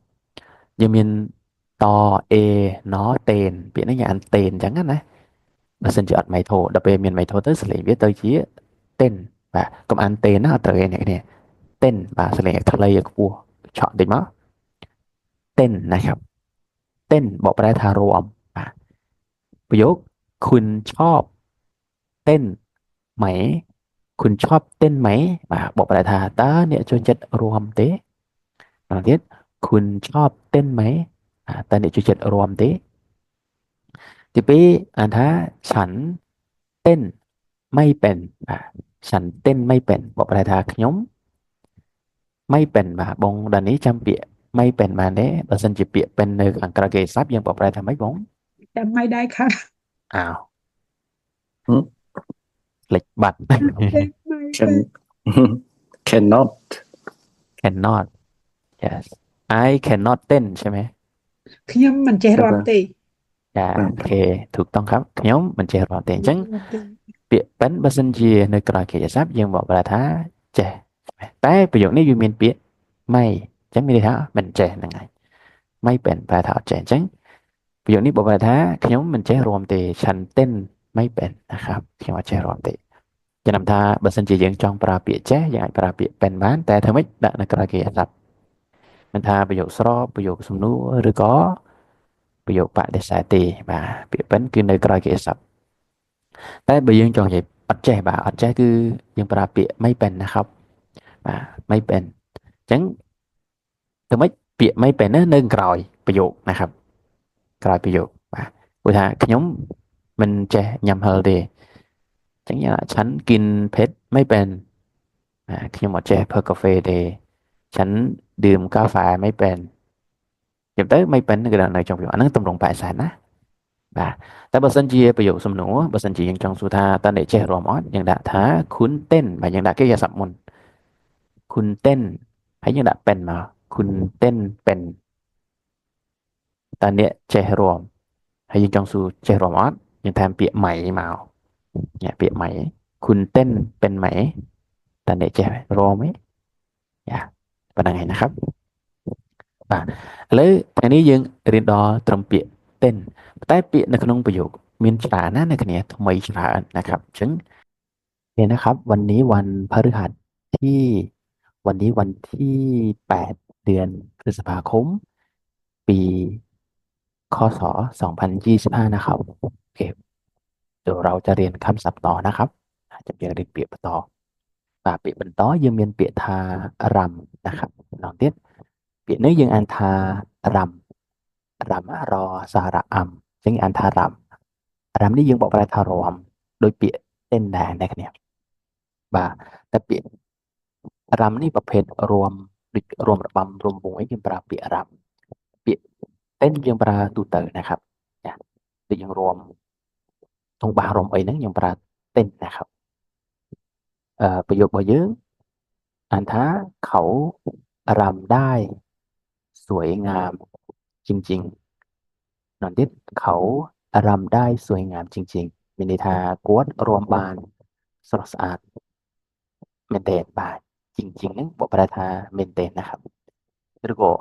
យើងមានតអេណតេនពាក្យនេះយើងអានតេនចឹងណាបើសិនជាអត់ម៉ៃធូដល់ពេលមានម៉ៃធូទៅសលេងវាទៅជាเต้นបាទកុំអានតេនណាអត់ត្រូវទេអ្នកគ្នាเต้นបាទសលេងថ្លៃឲ្យខ្ពស់ឆក់តិចមកเต้นนะครับเต้นបកប្រែថារាំបាទប្រយោគคุณชอบเต้นไหมคุณชอบเต้นไหมបាទបកប្រែថាតើអ្នកចូលចិត្តរាំទេដល់ទៀតคุณชอบเต้นไหมតើអ្នកចូលចិត្តរាំទេទី2អានថាฉันเต้นไม่เป็นបាទฉันเต้นไม่เป็นបកប្រែថាខ្ញុំไม่เป็นបាទបងដល់នេះចាំពាក្យ ไม่เป็นมาเด้បើសិនជាពាក្យเป็นនៅខាងក្រៅគេស័ព្ទយើងបកប្រែថាម៉េចបង แต่ไม่ได้ค่ะ อ้าว Hmm? លេចបាត់ ไม่เป็น Can cannot cannot yes I cannot เต้นใช่ไหม ខ្ញុំមិនចេះរាំទេ ចាโอเคถูกต้องครับខ្ញុំមិនចេះរាល់ទេអញ្ចឹង រាំទេ ពាក្យប៉ិនបើសិនជានៅក្រៅកិច្ចសព្ទយើងបកប្រែថាចេះតែប្រយោគនេះវាមានពាក្យไม่អញ្ចឹងមានន័យថាមិនចេះហ្នឹងហើយไม่เป็นប្រែថាអត់ចេះអញ្ចឹងប្រយោគនេះបកប្រែថាខ្ញុំមិនចេះរាំទេฉันเต้นไม่เป็นนะครับខ្ញុំអត់ចេះរាំទេចំណាំថាបើសិនជាយើងចង់ប្រើពាក្យចេះយើងអាចប្រើពាក្យเป็นបានតែធ្វើម៉េចដាក់នៅក្រៅកិច្ចសព្ទមិនថាប្រយោគស្របប្រយោគសំណួរឬក៏ប្រយោគបដិសេធទេបាទពាក្យเป็นគឺនៅក្រៅកិច្ចសព្ទ តែបើយើងចង់និយាយអត់ចេះបាទអត់ចេះគឺយើងប្រើពាក្យไม่เป็นนะครับបាទไม่เป็นអញ្ចឹងទៅម៉េចពាក្យไม่เป็นនៅក្រោយប្រយោគนะครับក្រោយប្រយោគបាទព្រោះថាខ្ញុំមិនចេះញ៉ាំហឹរទេអញ្ចឹងយ៉ាងฉันกินเผ็ดไม่เป็นខ្ញុំអត់ចេះផឹកកាហ្វេទេฉันดื่มកាហ្វេไม่เป็นនិយាយទៅไม่เป็นគឺនៅtrongប្រយោគអាហ្នឹងទម្រង់បរិស័ទណា បាទតែបើសិនជាប្រយោគសំណួរបើសិនជាយើងចង់សួរថាតើអ្នកចេះរាំអត់យើងដាក់ថាคุณเต้นបាទយើងដាក់កិរិយាសព្ទមុនคุณเต้นហើយយើងដាក់เป็นមកคุณเต้นเป็นតើអ្នកចេះរាំហើយយើងចង់សួរចេះរាំអត់យើងថែមពាក្យไหมមកញ៉ាពាក្យไหมคุณเต้นเป็นไหมតើអ្នកចេះរាំទេយ៉ាប៉ុណ្្នឹងហើយนะครับបាទឥឡូវថ្ងៃនេះយើងរៀនដល់ត្រឹមពាក្យเต้นតែពាក្យនៅក្នុងប្រយោគមានច្រើនណាស់អ្នកគ្នាថ្មីច្រើនนะครับអញ្ចឹងនេះนะครับวันนี้วันพฤหัสที่วันนี้วันที่8เดือนพฤษภาคมปีคศ2025นะครับโอเคเดี๋ยวเราจะเรียนคำศัพท์ต่อนะครับจะเรียนពាក្យបន្តបាទពាក្យបន្តយើងមានពាក្យថារំนะครับឡងទៀតពាក្យនេះយើងអានថារំរំរសារៈអំអញ្ចឹងអានថារំរំនេះយើងបកប្រែថារាំដោយពាក្យเต้นដែរអ្នកគ្នាបាទតែពាក្យរំនេះប្រភេទរាំដូចរាំរបាំរាំវង់អីយើងប្រើពាក្យរំពាក្យเต้นយើងប្រើទូទៅนะครับចាដូចយើងរាំទង់បាសរាំអីហ្នឹងយើងប្រើเต้นนะครับប្រយោគរបស់យើងអានថាเขารำได้สวยงามจริงๆนอนទៀតเขาរำได้สวยงามจริงๆមានន័យថាគាត់រាំបានស្រស់ស្អាតមែនទែនបាទจริงๆហ្នឹងបកប្រែថាមែនទែនนะครับឬក៏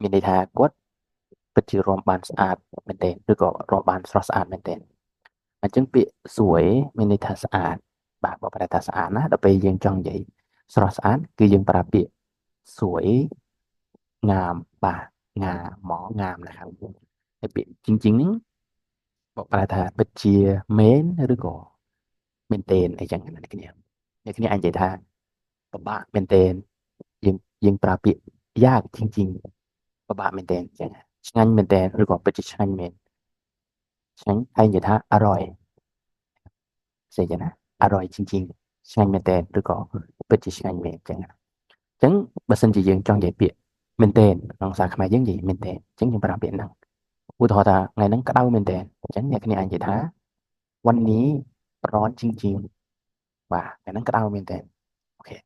មានន័យថាគាត់ពិតជារាំបានស្អាតមែនទែនឬក៏រាំបានស្រស់ស្អាតមែនទែនអញ្ចឹងពាក្យสวยមានន័យថាស្អាតបាទបកប្រែថាស្អាតណាដល់ពេលយើងចង់និយាយស្រស់ស្អាតគឺយើងប្រើពាក្យสวยงามបាទงามหมองามนะครับហើយពាក្យจริงៗហ្នឹងបកប្រែថាពិតជាមែនឬក៏មែនទែនអីចឹងណាអ្នកគ្នាអាចនិយាយថាពិបាកមែនទែនយើងប្រើពាក្យយ៉ាកจริงๆពិបាកមែនទែនអញ្ចឹងឆ្ងាញ់មែនទែនឬក៏ពិតជាឆ្ងាញ់មែនឆ្ងាញ់ហើយនិយាយថាអร่อยស្អីចឹងណាអร่อยจริงๆឆ្ងាញ់មែនទែនឬក៏ពិតជាឆ្ងាញ់មែនអញ្ចឹងណាអញ្ចឹងបើសិនជាយើងចង់និយាយពាក្យមែនទែនក្នុងភាសាខ្មែរយើងនិយាយមែនទែនអញ្ចឹងយើងប្រើពាក្យហ្នឹងឧទាហរណ៍ថាថ្ងៃហ្នឹងក្តៅមែនទែនអញ្ចឹងអ្នកគ្នាអាចនិយាយថាวันนี้ร้อนจริงๆបាទថ្ងៃហ្នឹងក្តៅមែនទែនអូខេ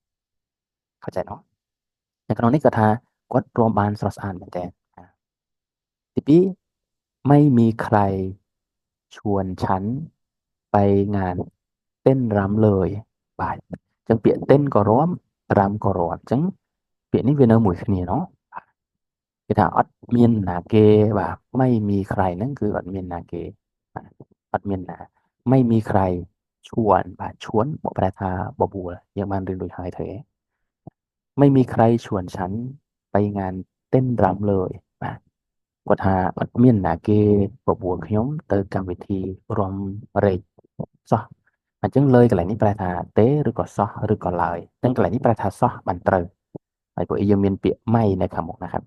เข้าใจเนาะในក្នុងនេះគាត់ថាគាត់រួមបានស្រស់ស្អាតមែនទែនទីពីរไม่มีใครชวนฉันไปงานเต้นรำเลยបាទអញ្ចឹងពាក្យเต้นក៏រួមរំក៏រួមអញ្ចឹងពាក្យនេះវានៅមួយគ្នាเนาะគេថាអត់មានណាគេបាទไม่มีใครហ្នឹងគឺអត់មានណាគេបាទអត់មានណាไม่มีใครชวนបាទชวนមកប្រែថាបបួលយើងបានរៀនដូចហើយទេไม่มีใครชวนฉันไปงานเต้นรำเลยបាទគាត់ថាអត់មានណាគេបបួលខ្ញុំទៅកម្មវិធីរាំរែកសោះអញ្ចឹងលើកន្លែងនេះប្រែថាទេឬក៏សោះឬក៏ឡើយអញ្ចឹងកន្លែងនេះប្រែថាសោះបានត្រូវហើយពួកយើងមានពាក្យម៉ៃនៅខាងមុខนะครับ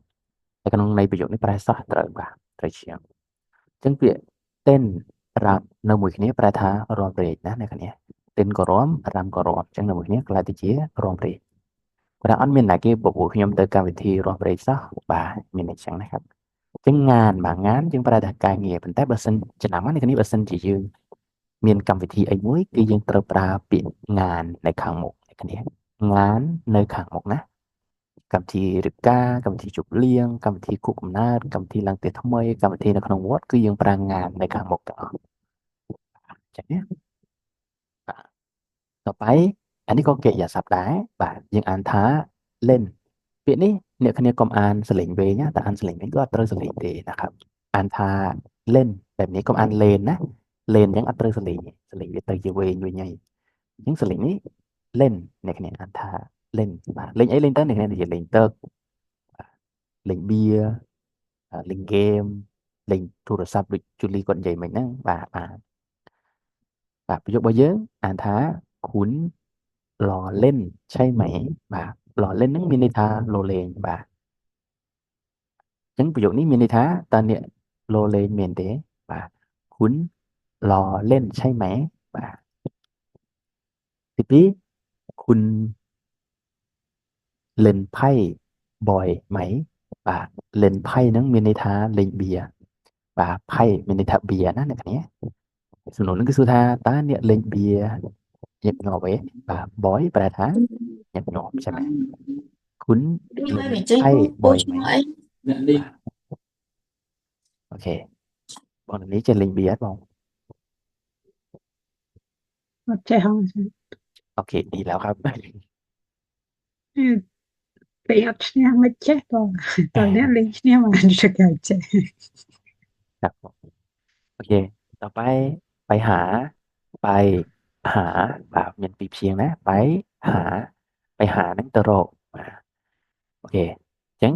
តែក្នុងន័យប្រយោគនេះប្រែសោះត្រូវបាទត្រូវជាងអញ្ចឹងពាក្យเต้นរ៉ាំនៅមួយគ្នាប្រែថារាំរែកណាអ្នកគ្នាเต้นក៏រាំរ៉ាំក៏រាំអញ្ចឹងនៅមួយគ្នាក្លាយទៅជារាំរែក គាត់ថាអត់មានណាគេបបួលខ្ញុំទៅកម្មវិធីរស់ប្រេងសោះបាទមានអញ្ចឹងนะครับចឹងងានបាទងានយើងប្រើតែការងារប៉ុន្តែបើសិនចំណាំនេះបើសិនជាយើងមានកម្មវិធីអីមួយគឺយើងត្រូវប្រើពាក្យងាននៅខាងមុខនេះគ្នាងាននៅខាងមុខណាកម្មវិធីរៀបការកម្មវិធីជប់លៀងកម្មវិធីខួបកំណើតកម្មវិធីឡើងផ្ទះថ្មីកម្មវិធីនៅក្នុងវត្តគឺយើងប្រើងាននៅខាងមុខទាំងអស់ចឹងណាបាទต่อไปอันนี้ก็កិរិយាសព្ទដែរបាទយើងអានថា len ពាក្យនេះអ្នកគ្នាកុំអានសលេងវែងណាតែអានសលេងវែងក៏អត់ត្រូវសលេងទេนะครับអានថា len បែបនេះកុំអាន len ណា len អញ្ចឹងអត់ត្រូវសលេងវាទៅជាវែងវិញហើយអញ្ចឹងសលេងនេះ len អ្នកគ្នាអានថា len បាទលេងអីលេងទៅអ្នកគ្នានិយាយលេងទឹកបាទលេងបៀលេងហ្គេមលេងទូរស័ព្ទដូចជូលីគាត់និយាយមិញហ្នឹងបាទប្រយោគរបស់យើងអានថាគុណឡเล่นใช่ไหมបាទឡเล่นហ្នឹងមានន័យថាលោលេងបាទអញ្ចឹងប្រយោគនេះមានន័យថាតើអ្នកលោលេងមែនទេបាទគុណឡเล่นใช่ไหมបាទទីពីរคุณเล่นไพ่บ่อยไหมបាទเล่นไพ่ហ្នឹងមានន័យថាលេងបៀបាទไพ่មានន័យថាបៀណាអ្នកគ្នាសំណួរហ្នឹងគឺសួរថាតើអ្នកលេងបៀញឹកញាប់ទេបាទ boy ប្រែថាញឹកញាប់ใช่ไหมคุณ Đi เล่น hơi bị chơi ไพ่ bố บ่อย chú ไหม ấy. បាទអូខេបងនេះចេះលេងបៀអត់បង អត់ចេះហង អូខេดีแล้วครับ ពេលអត់ឈ្នះមិនចេះបងតើអ្នកលេងឈ្នះមកអត់ចេះចេះ ครับผมโอเคต่อไปไปหาไปหาបាទមានពីរព្យាង្គណាหาไปหาហ្នឹងទៅរកបាទអូខេអញ្ចឹង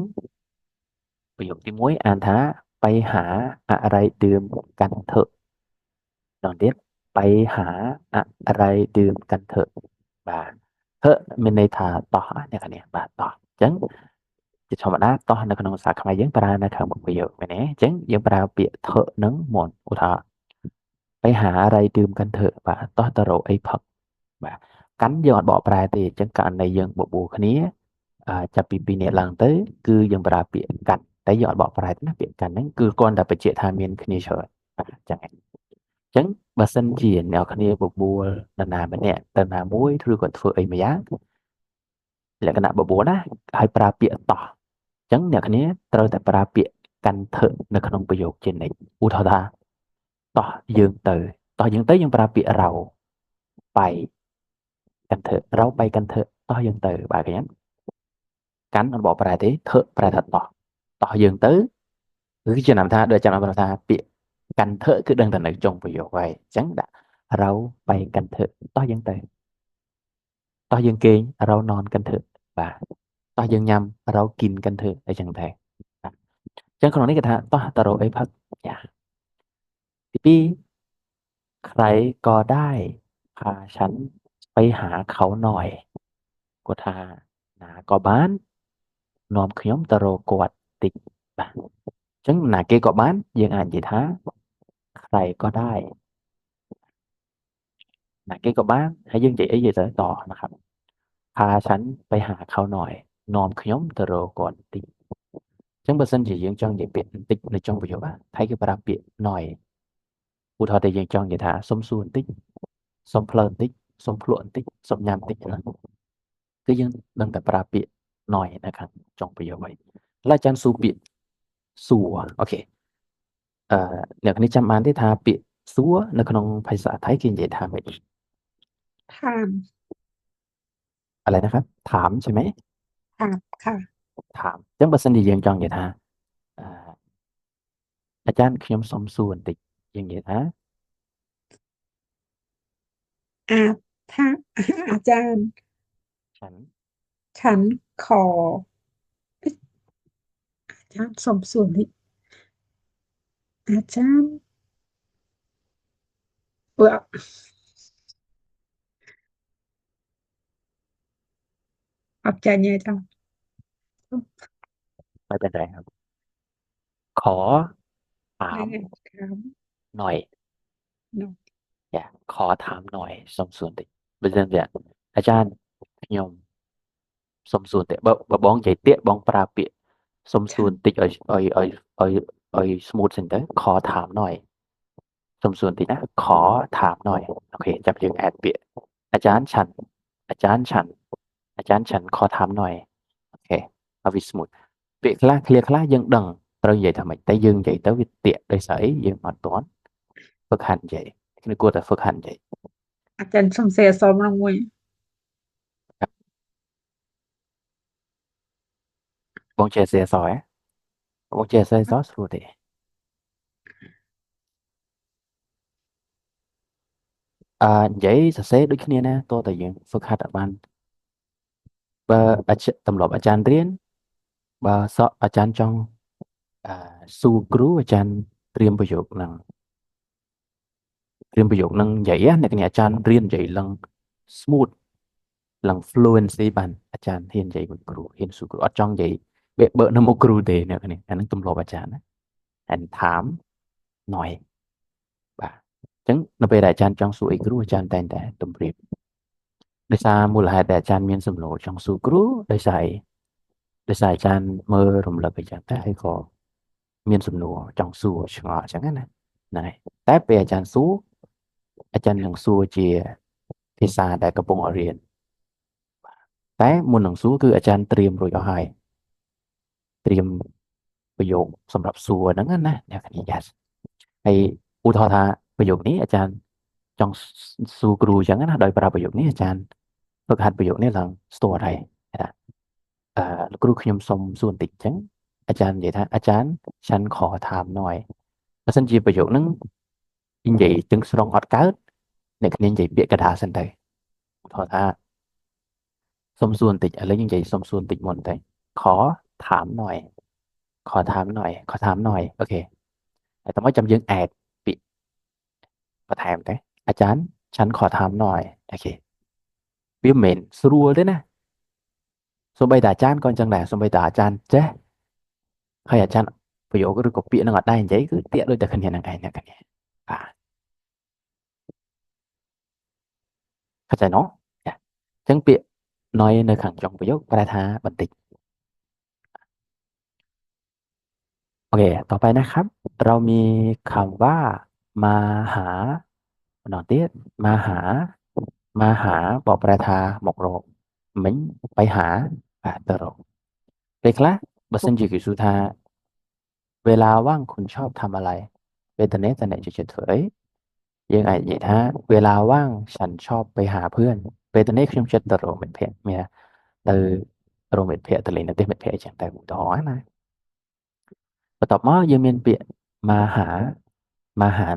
ប្រយោគទី1អានថាไปหาอะไรดื่มกันเถอะដល់ទៀតไปหาอะไรดื่มกันเถอะបាទเถอะមានន័យថាតោះអ្នកនាងបាទតោះអញ្ចឹងជាធម្មតាតោះនៅក្នុងភាសាខ្មែរយើងប្រើនៅខាងមុខប្រយោគមែនទេអញ្ចឹងយើងប្រើពាក្យเถอะនឹងមុនឧទាហរណ៍ไปหาอะไรดื่มกันเถอะបាទតោះទៅរកអីផឹកបាទកាន់យើងអត់បកប្រែទេអញ្ចឹងករណីយើងបបួលគ្នាចាប់ពី2នាក់ឡើងទៅគឺយើងប្រើពាក្យកាន់តែយើងអត់បកប្រែទេណាពាក្យកាន់ហ្នឹងគឺគ្រាន់តែបញ្ជាក់ថាមានគ្នាច្រើនបាទអញ្ចឹងឯងអញ្ចឹងបើសិនជាអ្នកគ្នាបបួលនរណាម្នាក់ទៅណាមួយឬក៏ធ្វើអីម្យ៉ាងលក្ខណៈបបួលណាហើយប្រើពាក្យតោះអញ្ចឹងអ្នកគ្នាត្រូវតែប្រើពាក្យកាន់ថឹនៅក្នុងប្រយោគជានិច្ចឧទាហរណ៍ថាតោះយើងទៅយើងប្រើពាក្យរោไปกันเถอะเราไปกันเถอะតោះយើងទៅបាទឃើញទេកាន់អត់បកប្រែទេថឹប្រែថាតោះយើងទៅគឺចំណាំថាដូចចំណាំថាពាក្យកាន់ថឹគឺដឹងតែនៅចុងប្រយោគហើយអញ្ចឹងដាក់เราไปกันเถอะតោះយើងទៅតោះយើងគេងเรานอนกันเถอะបាទតោះយើងញ៉ាំเรากินกันเถอะអីចឹងដែរបាទអញ្ចឹងក្នុងនេះគេថាតោះទៅរកអីផឹកយ៉ាទីពីរใครก็ได้พาฉันไปหาเขาหน่อยគាត់ថាណាក៏បាននាំខ្ញុំទៅរកគាត់តិចបាទអញ្ចឹងណាគេក៏បានយើងអាចនិយាយថាใครก็ได้ណាគេក៏បានហើយយើងនិយាយអីនិយាយទៅតนะครับพาฉันไปหาเขาหน่อยនាំខ្ញុំទៅរកគាត់តិចអញ្ចឹងបើសិនជាយើងចង់និយាយពាក្យបន្តិចនៅចុងប្រយោគថៃគេប្រើពាក្យ หน่อยឧទាហរណ៍តែយើងចង់និយាយថាសុំសួរបន្តិចសុំផ្លូវបន្តិចសុំភ្លក់បន្តិចសុំញ៉ាំបន្តិចហ្នឹងគឺយើងដឹងតែប្រើពាក្យ หน่อยនៅខាងចុងប្រយោគហើយឥឡូវអាចារ្យសួរពាក្យសួរអូខេអ្នកនេះចាំបានទេថាពាក្យសួរនៅក្នុងភាសាថៃគេនិយាយថាម៉េច ถาม อะไรนะครับถามใช่ไหม ถามค่ะ ถามអញ្ចឹងបើសិនជាយើងចង់និយាយថាអាចារ្យខ្ញុំសុំសួរបន្តិចយើងនិយាយថា อาถ้าอาจารย์ ฉัน ฉันขอเอ๊ะอาจารย์สมส่วนนี้อาจารย์เออអត់ចាញ់ទេចា៎ ไม่เป็นไรครับขอถา ហ្នឹង ม ហើយក្រោម หน่อย នោះ อย่าขอถามหน่อยសុំសួរបន្តិចបើសិនជាអាចារ្យខ្ញុំ សុំសួរតិចបើបងនិយាយទាកបងប្រើពាក្យសុំសួរ ចា បន្តិចឲ្យ smooth សិនទៅខถามหน่อยសុំសួរបន្តិចណាខถามหน่อยអូខេចាប់យើង add ពាក្យអាចារ្យฉันអាចារ្យฉันអាចារ្យฉันខถามหน่อยអូខេឲ្យវា smooth ពាក្យខ្លះ clear ខ្លះយើងដឹងត្រូវនិយាយថាម៉េចតែយើងនិយាយទៅវាទាកដោយសារអីយើងអត់ទាន់ហ្វឹកហាត់និយាយគឺគួរតែហ្វឹកហាត់និយាយ អាចារ្យសំសេអសរម្ដងមួយ បងចេះសរសហ៎បងចេះសរសស្រួលទេនិយាយសរសេរដូចគ្នាណាតោះតែយើងហ្វឹកហាត់ឲ្យបានបើទម្លាប់អាចារ្យរៀនបើសក់អាចារ្យចង់ស៊ូគ្រូអាចារ្យត្រៀមប្រយោគហ្នឹងនិយាយណាអ្នកគ្នាអាចារ្យរៀននិយាយឡើង smooth ឡើង fluency បានអាចារ្យហ៊ាននិយាយមួយគ្រូហ៊ានស៊ូគ្រូអត់ចង់និយាយបើនៅមុខគ្រូទេអ្នកគ្នាអាហ្នឹងទម្លាប់អាចារ្យណាអានถามหน่อยបាទអញ្ចឹងនៅពេលដែលអាចារ្យចង់សួរអីគ្រូអាចារ្យតែងតែតម្រៀបដោយសារមូលហេតុដែលអាចារ្យមានសំណួរចង់សួរគ្រូដោយសារអីដោយសារអាចារ្យមើលរំលឹកអីចឹងតែហើយក៏មានសំណួរចង់សួរឆ្ងល់អញ្ចឹងណាហ្នឹងហើយតែពេលអាចារ្យសួរអាចារ្យនឹងសួរជាភាសាដែលកំពុងរៀនតែមុននឹងសួរគឺអាចារ្យត្រៀមរួចអស់ហើយត្រៀមប្រយោគសម្រាប់សួរហ្នឹងណាអ្នកគ្នា yes ហើយឧទាហរណ៍ថាប្រយោគនេះអាចារ្យចង់សួរគ្រូអញ្ចឹងណាដោយប្រើប្រយោគនេះអាចារ្យហ្វឹកហាត់ប្រយោគនេះឡើងស្ទល់ហើយថាលោកគ្រូខ្ញុំសុំសួរបន្តិចអញ្ចឹងអាចារ្យនិយាយថាអាចារ្យฉันขอถามหน่อยបើសិនជាប្រយោគហ្នឹងនិយាយទាំងស្រុងអត់កើតអ្នកគ្នានិយាយពាក្យកណ្ដាលសិនទៅឧទាហរណ៍ថាសុំសួរបន្តិចឥឡូវយើងនិយាយសុំសួរបន្តិចមុនទៅขอถามหน่อยขอถามหน่อยขอถามหน่อยអូខេហើយតោះមកចាំយើង add ពាក្យបន្ថែមទៅអាចារ្យฉันขอถามหน่อยអូខេវាមិនមែនស្រួលទេណាសូម្បីតែអាចារ្យក៏អញ្ចឹងដែរសូម្បីតែអាចារ្យចេះហើយអាចារ្យប្រយោគឬក៏ពាក្យនឹងអត់ដែរនិយាយគឺទាក់ដូចតែគ្នានឹងឯងអ្នកគ្នាបាទเข้าใจเนาะចាអញ្ចឹងពាក្យ nói នៅខាងចុងប្រយោគប្រែថាបន្តិចអូខេต่อไปนะครับเรามีคำว่ามาหาម្ដងទៀតมาหาបកប្រែថាមករកមិញไปหาបាទទៅរកពេលខ្លះបើសិនជាគេសួរថាเวลาว่างคุณชอบทำอะไรពេលតនេះតអ្នកជិតធ្វើអីយើងអាចនិយាយថាเวลาว่างฉันชอบไปหาเพื่อนពេលតនេះខ្ញុំចិត្តទៅរកមិត្តភក្តិមានទៅរកមិត្តភក្តិទៅលេងនៅផ្ទះមិត្តភក្តិអញ្ចឹងតែឧទាហរណ៍ណាបន្ទាប់មកយើងមានពាក្យมาหา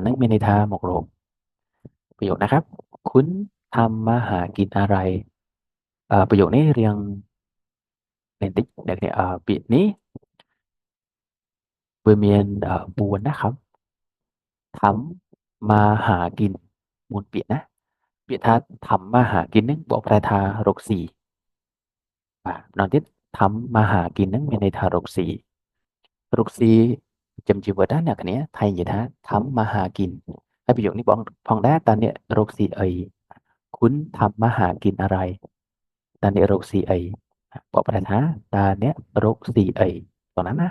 នឹងមានន័យថាមករកប្រយោគนะครับคุณทำมาหากินอะไรប្រយោគនេះរៀងបន្តិចអ្នកនេះពាក្យនេះវាមាន4นะครับทำมาหากิน4ពាក្យណាពាក្យថាทำมาหากินនឹងបកប្រែថារកស៊ីបាទម្ដងទៀតทำมาหากินនឹងមានន័យថារកស៊ីចំជីវិតណាអ្នកគ្នាថៃនិយាយថាทำมาหากินហើយប្រយោគនេះបងផងដែរតើអ្នករកស៊ីអីคุณทำมาหากินอะไรតើអ្នករកស៊ីអីបកប្រែថាតើអ្នករកស៊ីអីតោះណា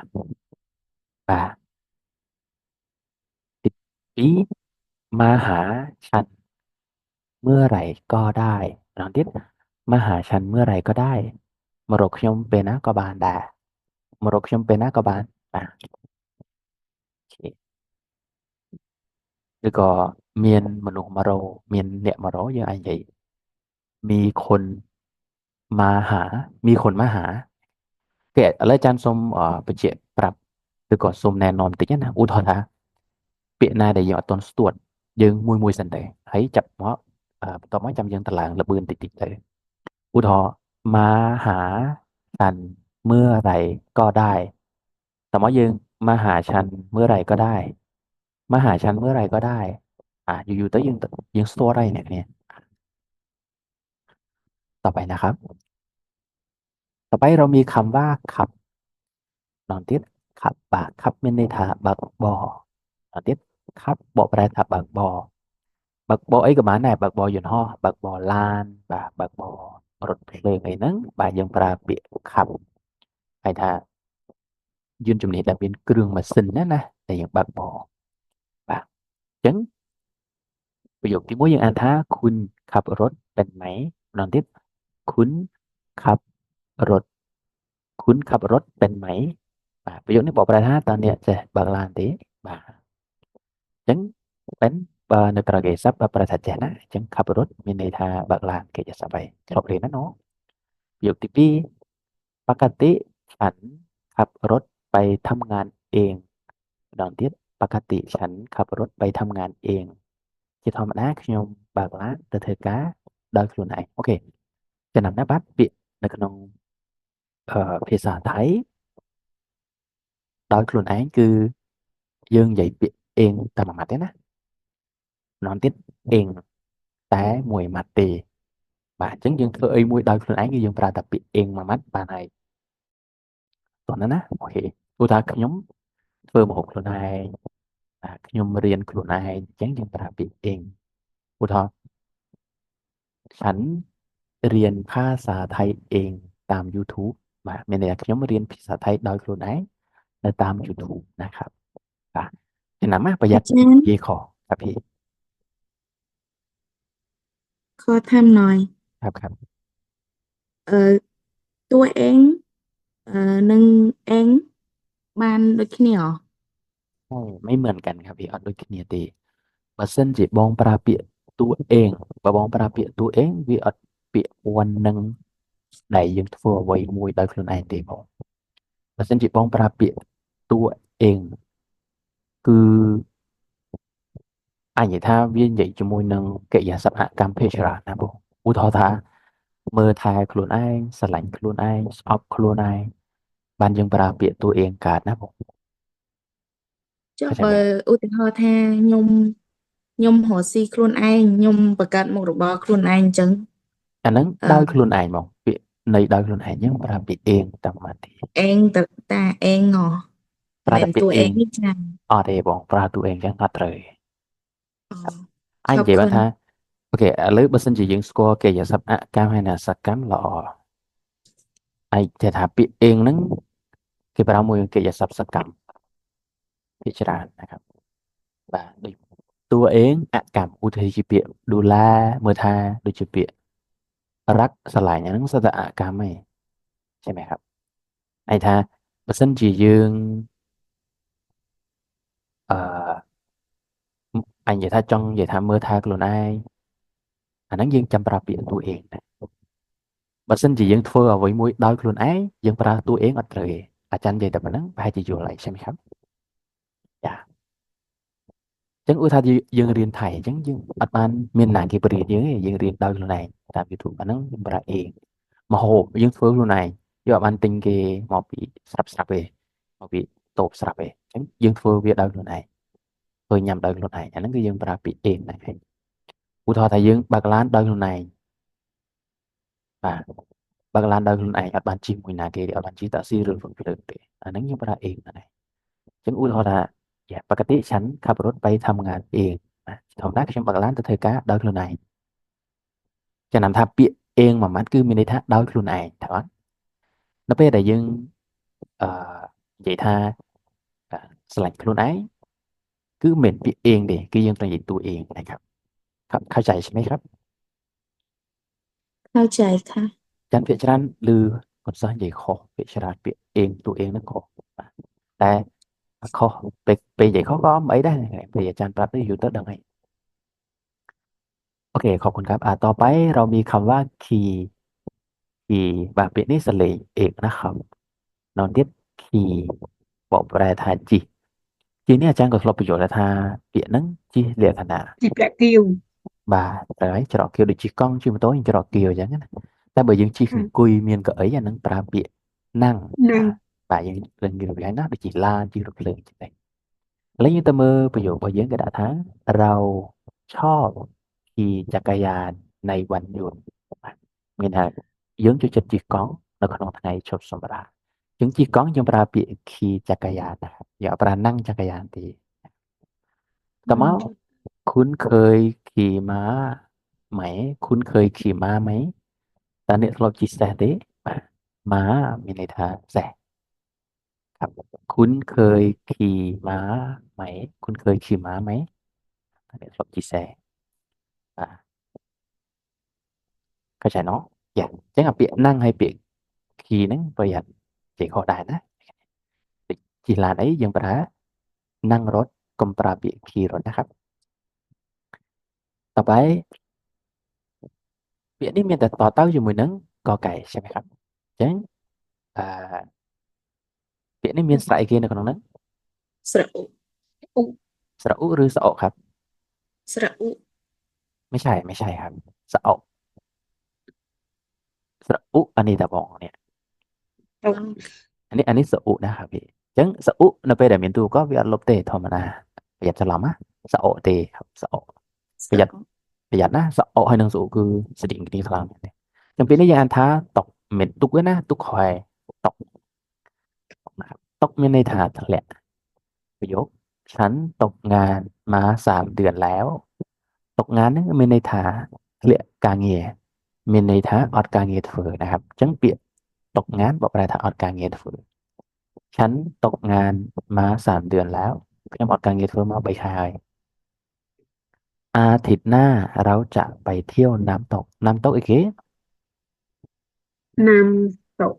បាទទី2มาหาฉันเมื่อไหร่ก็ได้ម្ដងទៀតมาหาฉันเมื่อไหร่ก็ได้មករកខ្ញុំពេលណាក៏បានដែរមករកខ្ញុំពេលណាក៏បានបាទឬក៏មានមនុស្សមករកមានអ្នកមករកយើងអាចនិយាយมีคนมาหามีคนมาหาគេឥឡូវចាន់សូមបញ្ជាក់ប្រាប់ឬក៏សូមណែនាំបន្តិចណាឧទាហរណ៍ថាពាក្យណាដែលយើងអត់ទាន់ស្ទាត់យើងមួយសិនទៅហើយចាប់មកបន្ទាប់មកចាំយើងតម្លើងលឿនតិចទៅឧទាហរណ៍มาหาฉันเมื่อไหร่ก็ได้ต่อมาយើងมาหาฉันเมื่อไหร่ก็ได้มาหาฉันเมื่อไหร่ก็ได้อยู่ๆទៅយើងស្ទាត់ហើយអ្នកនេះต่อไปนะครับต่อไปเรามีคำว่าขับนอนទៀតขับขับមានន័យថាបើកបរនอนទៀតขับบកប្រែថាបើកបរអីក៏បានដែរបើកបរយន្តហោះបើកបរឡានបាទបើកបរ រថភ្លើងអីហ្នឹងបាទយើងប្រើពាក្យขับហើយថាយានជំនិះដែលមានគ្រឿងម៉ាស៊ីនណាដែលយើងបើកបរបាទអញ្ចឹងប្រយោគទីមួយយើងអានថាคุณขับรถเป็นไหมម្ដងទៀតคุณขับรถคุณขับรถเป็นไหมបាទប្រយោគនេះបកប្រែថាតើអ្នកចេះបើកឡានទេបាទអញ្ចឹងเป็นបើនៅក្រៅគេស័ព្ទបើប្រែថាចេះណាអញ្ចឹងขับรถមានន័យថាបើកឡានគេចេះស័ព្ទហើយធ្លាប់រៀនណាណូប្រយោគទីពីរปกติฉันขับรถไปทำงานเองម្ដងទៀតปกติฉันขับรถไปทำงานเองជាធម្មតាខ្ញុំបើកឡានទៅធ្វើការដោយខ្លួនឯងអូខេចំណាំណាបាទពាក្យនៅក្នុងភាសាថៃដោយខ្លួនឯងគឺយើងនិយាយពាក្យអេងតែមួយម៉ាត់ទេណាម្ដងទៀតអេងតែមួយម៉ាត់ទេបាទអញ្ចឹងយើងធ្វើអីមួយដោយខ្លួនឯងគឺយើងប្រើតែពាក្យអេងមួយម៉ាត់បានហើយតោះណាអូខេឧទាហរណ៍ខ្ញុំធ្វើម្ហូបខ្លួនឯងបាទខ្ញុំរៀនខ្លួនឯងអញ្ចឹងយើងប្រើពាក្យអេងឧទាហរណ៍ฉันเรียนภาษาไทยเองตาม YouTube បាទមានន័យថាខ្ញុំរៀនភាសាថៃដោយខ្លួនឯងនៅតាម YouTube นะครับបាទចំណាំណាប្រយ័ត្ន អាចារ្យ និយាយខុសครับพี่ ขอถามหน่อย ครับ เอ่อตัวเองនឹងเองបានដូចគ្នាហ៎ ไม่เหมือนกันครับพี่ออดដូចគ្នាទេបើសិនជាបងប្រើពាក្យតួเองបើបងប្រើពាក្យតួเองវាអត់ពាក្យ one នឹងដែលយើងធ្វើអ្វីមួយដោយខ្លួនឯងទេបងបើសិនជាបងប្រើពាក្យតួเองគឺអាចនិយាយថាវានិយាយជាមួយនឹងកិរិយាសព្ទអកម្មភេរណាបងឧទាហរណ៍ថាមើលថែខ្លួនឯងស្រឡាញ់ខ្លួនឯងស្អប់ខ្លួនឯងបានយើងប្រើពាក្យតួเองកើតណាបង ចុះ เข้าใจ បើ ไหม ឧទាហរណ៍ថាខ្ញុំរកស៊ីខ្លួនឯងខ្ញុំបង្កើតមុខរបរខ្លួនឯងអញ្ចឹង អាហ្នឹង អឺ ដោយខ្លួនឯងមកពាក្យនៃដោយខ្លួនឯងយើងប្រើពាក្យអេងតែប៉ុន្មានទេ เองតាเองហ៎ ប្រើ មែ តែ ន ពា តួ ក្យ เอ អេ ង ង នេះចា អត់ទេបងប្រើតួអេងចឹងអត់ត្រូវទេ អូ អាច ឈ និ ប់ យាយ ឃើ បាន ញ ថាអូខេឥឡូវបើសិនជាយើងស្គាល់កិរិយាសព្ទអកម្មហើយនិងសកម្មល្អអាចចេះថាពាក្យអេងហ្នឹងគេប្រើមួយកិរិយាសព្ទសកម្មភាគច្រើនนะครับបាទដូចតួអេងអកម្មឧទាហរណ៍ជាពាក្យដុល្លារមើលថាដូចជាពាក្យរ៉ាក់ស្រឡាញ់អាហ្នឹងសិតតែអកម្មឯងใช่ไหมครับអាចថាបើសិនជាយើងអឺអញនិយាយថាចង់និយាយថាមើលថាខ្លួនឯងអាហ្នឹងយើងចាំប្រើពាក្យតួអេងដែរបើសិនជាយើងធ្វើអ្វីមួយដោយខ្លួនឯងយើងប្រើតួអេងអត់ត្រូវទេអាចារ្យនិយាយតែប៉ុណ្្នឹងប្រហែលជាយល់ហើយใช่ไหมครับចាអញ្ចឹងឧទាហរណ៍យើងរៀនថៃអញ្ចឹងយើងអត់បានមានណាគេបរៀនយើងទេយើងរៀនដោយខ្លួនឯងតាម YouTube អាហ្នឹងយើងប្រើអេងមហូបយើងធ្វើខ្លួនឯងយើងអត់បានទិញគេមកពីស្រាប់ទេមកពីតូបស្រាប់ទេអញ្ចឹងយើងធ្វើវាដោយខ្លួនឯងធ្វើញ៉ាំដោយខ្លួនឯងអាហ្នឹងគឺយើងប្រើពាក្យអេងដែរឧទាហរណ៍ថាយើងបើកឡានដោយខ្លួនឯងបាទបើកឡានដោយខ្លួនឯងអត់បានជិះមួយណាគេទេអត់បានជិះតាក់ស៊ីឬរថភ្លើងទេអាហ្នឹងយើងប្រើអេងដែរអញ្ចឹងឧទាហរណ៍ថាយ៉ាปกติฉันขับรถไปทำงานเองណាធម្មតាខ្ញុំបើកឡានទៅធ្វើការដោយខ្លួនឯងចំណាំថាពាក្យអេងមួយម៉ាត់គឺមានន័យថាដោយខ្លួនឯងតើអត់នៅពេលដែលយើងអឺនិយាយថាស្រឡាញ់ខ្លួនឯងគឺមិនមែនពាក្យអេងទេគឺយើងត្រូវនិយាយតួអេងนะครับครับเข้าใจใช่ไหมครับ เข้าใจค่ะ ចាន់ពាក្យច្រើនឬគាត់សិស្សនិយាយខុសពាក្យច្រើនពាក្យអេងតួអេងហ្នឹងខុសបាទតែខុសពេលនិយាយខុសក៏មិនអីដែរពេលអាចារ្យប្រាប់ទៅយូរទៅដឹងហើយអូខេខอบคุณครับต่อไปเรามีคำว่าขี่បាទពាក្យនេះសលេងเอกนะครับนอนទៀតขี่បកប្រែថាជិះជិះនេះអាចារ្យក៏ធ្លាប់បញ្យល់ដែរថាពាក្យហ្នឹងជិះលក្ខណៈ ជីប្រាក់គៀវ បាទត្រូវហើយច្រកគៀវដូចជិះកង់ជិះម៉ូតូយើងច្រកគៀវអញ្ចឹងណាតែបើយើងជិះអង្គុយមានកៅអីអានឹងប្រើពាក្យนั่ง នឹង បាទយើងលើកវាយ៉ាងណាដូចជិះឡានជិះរថភ្លើងអញ្ចឹងដែរឥឡូវយើងទៅមើលប្រយោគរបស់យើងគេដាក់ថាเราชอบขี่จักรยานในวันหยุดបាទមានថាយើងចូលចិត្តជិះកង់នៅក្នុងថ្ងៃឈប់សម្រាកយើងជិះកង់យើងប្រើពាក្យขี่จักรยานนะครับอย่าប្រើนั่งจักรยานទេតើមក คุณเคยขี่ม้าไหมคุณเคยขี่ม้าไหม ตอนนี้เราจีแสเดม้ามีในทางแสครับคุณเคยขี่ม้าไหมคุณเคยขี่ม้าไหมตอนนี้เราจีแสอ่าเข้าใจเนาะอย่าจังอ่ะเปียนั่งให้เปียขี่นั้นประหยัดเจ๊ขอได้นะจีลานấyยังประนั่งรถกลมปราเปียขี่รถนะครับต่อไปเปียนี่มีแต่ต่อเต้าอยู่มือนึงกอไก่ใช่ไหมครับจังอ่าเปียนี่มีสระอีกทีหนึงของนั้น สระอุ อุสระอุหรือสะอครับ สระอุ ไม่ใช่ครับสะอสระอุอันนี้ตะบองเนี่ย ตก อันนี้สะอุนะครับพี่จังสะอุในประเดี๋ยวมินตูก็วิอัลลบเตธรรมดาประหยัดจะลำอ่ะสะโอเตครับสะโอ ส ประหยั ระ ด อุ ประหยัดนะสะโอให้หนังสือคือสดิ่งดีพลังเนี่ยจำเป็นได้ยานท้าตกเม็ดตุกไว้นะตุกคอยตกนะครับตกไม่ในทาแหละประโยคฉันตกงานมา3 เดือนแล้วตกงานนั่นไม่ในทาเละกางเงียไม่ในทาออดกางเงียเถอนะครับจังเปียตกงานบอกอะไรทาออดกางเงียเถอฉันตกงานมา3 เดือนแล้วខ្ញុំអត់ការងារធ្វើមក3 ខែហើយអាทิตย์หน้าเราจะไปเที่ยวน้ำตกอีกทีน้ำตก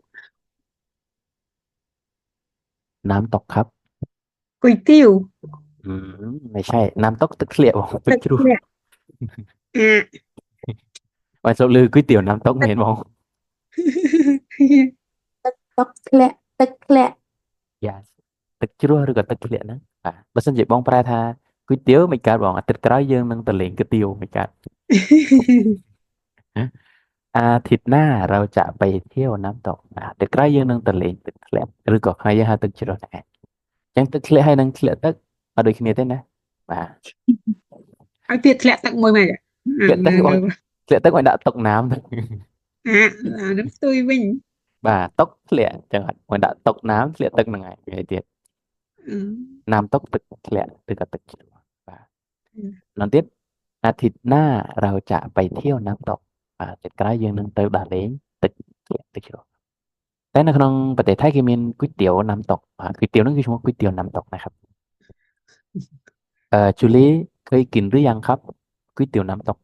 น้ำตกครับก๋วยเตี๋ยว ไม่ใช่น้ำตกตึกเสียบอกตึ ตึ ก ก จรู เนี่ยอ่ะ วันศุกร์ลือก๋วยเตี๋ยวน้ำตกไม่เห็นบอก ទឹកតុកធ្លាក់ទឹកធ្លាក់ yes ตึกจรูឬក៏ទឹកធ្លាក់ហ្នឹងបើសិនជាបងប្រែថាก๋วยเตี๋ยวមិនកើតបងអាទិត្យក្រោយយើងនឹងទៅលេងก๋วยเตี๋ยวមិនកើតណាអាทิตย์หน้าเราจะไปเที่ยวน้ำตกអាទិត្យក្រោយយើងនឹងទៅលេងទឹកធ្លាក់ឬក៏ខ្មែរយើងហៅទឹកជ្រោះដែរអញ្ចឹងទឹកធ្លាក់ហើយនឹងធ្លាក់ទឹកអត់ដូចគ្នាទេណាបាទ ឲ្យទៀតធ្លាក់ទឹកមួយមកចាអា ធ្លាក់ទឹក នៅ ឲ្យធ្លាក់ទឹកឲ្យដាក់តុកน้ำទៅ អាអានោះផ្ទុយវិញ បាទតុកធ្លាក់ចឹងអត់ឲ្យដាក់តុកน้ำធ្លាក់ទឹកហ្នឹងហើយនិយាយទៀត អឺ น้ำตกទឹកធ្លាក់ឬក៏ទឹកជ្រោះបាទ អឺ ម្ដងទៀតអាทิตย์หน้าเราจะไปเที่ยวน้ำตกអាទិត្យក្រោយយើងនឹងទៅដើរលេងទឹកធ្លាក់ទឹកជ្រោះតែនៅក្នុងប្រទេសថៃគេមានก๋วยเตี๋ยวน้ำตกก๋วยเตี๋ยวហ្នឹងគឺឈ្មោះก๋วยเตี๋ยวน้ำตกนะครับจูลี่เคยกินหรือยังครับก๋วยเตี๋ยวน้ำตก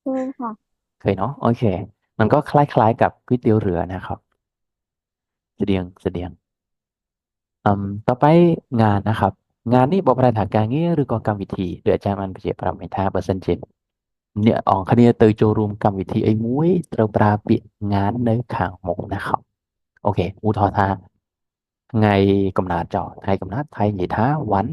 เคยค่ะ เคยเนาะโอเคมันก็คล้ายๆกับก๋วยเตี๋ยวเรือนะครับเสดียงต่อไปงานนะครับ งานនេះបបប្រែថាការងារឬក៏កម្មវិធីដូចអាចារ្យបានបញ្ជាក់ប្រាប់មេថាបើសិនជាអ្នកអង្គគ្នាទៅចូលរួមកម្មវិធីអីមួយត្រូវប្រើពាក្យงานនៅខាងមុខนะครับអូខេឧទាហរណ៍ថាថ្ងៃកំណើតចោលថ្ងៃកំណើតថៃនិយាយថាวัน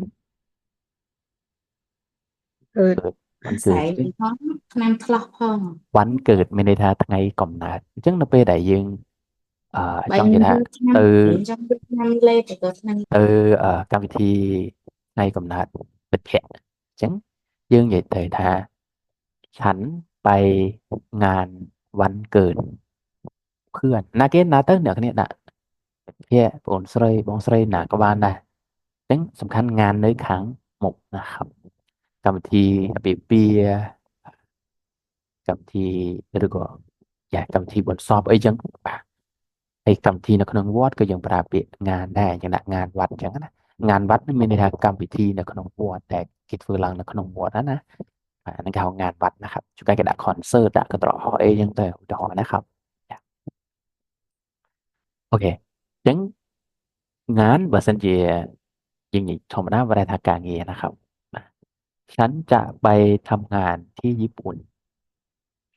កើត เกิดวัน ស្ เกิ អែ ด កវិញផងឆ្នាំខ្លះផង วันเกิดមានន័យថាថ្ងៃកំណើតអញ្ចឹងនៅពេលដែលយើងបើ ចង់និយាយថា យើងឆ្នាំ ទៅ យើងចង់ទៅឆ្នាំលេខទៅឆ្នាំ ទៅកម្មវិធីថ្ងៃកំណើតមិត្តភក្តិអញ្ចឹងយើងនិយាយទៅថាฉันไปงานวันเกิดเพื่อนណាគេណាទៅអ្នកគ្នាដាក់មិត្តភក្តិបងស្រីបងស្រីណាក៏បានដែរអញ្ចឹងសំខាន់งานនៅខាងមុខนะครับកម្មវិធីអាពាហ៍ពិពាហ៍កម្មវិធីឬក៏កម្មវិធីបុណ្យសពអីចឹងបាទហើយកម្មវិធីនៅក្នុងវត្តក៏យើងប្រើពាក្យงานដែរយ៉ាងដាក់งานវត្តអញ្ចឹងណាงานวัดนี่មានន័យថាកម្មវិធីនៅក្នុងវត្តតែគេធ្វើឡើងនៅក្នុងវត្តណាហ្នឹងគេហៅงานวัดนะครับជួនកាលគេដាក់ concert ដាក់កន្ត្រកហោះអីចឹងទៅឧទាហរណ៍นะครับចាអូខេអញ្ចឹងงานបើសិនជាយើងនិយាយធម្មតាប្រែថាការងារนะครับបាទฉันจะไปทำงานที่ญี่ปุ่น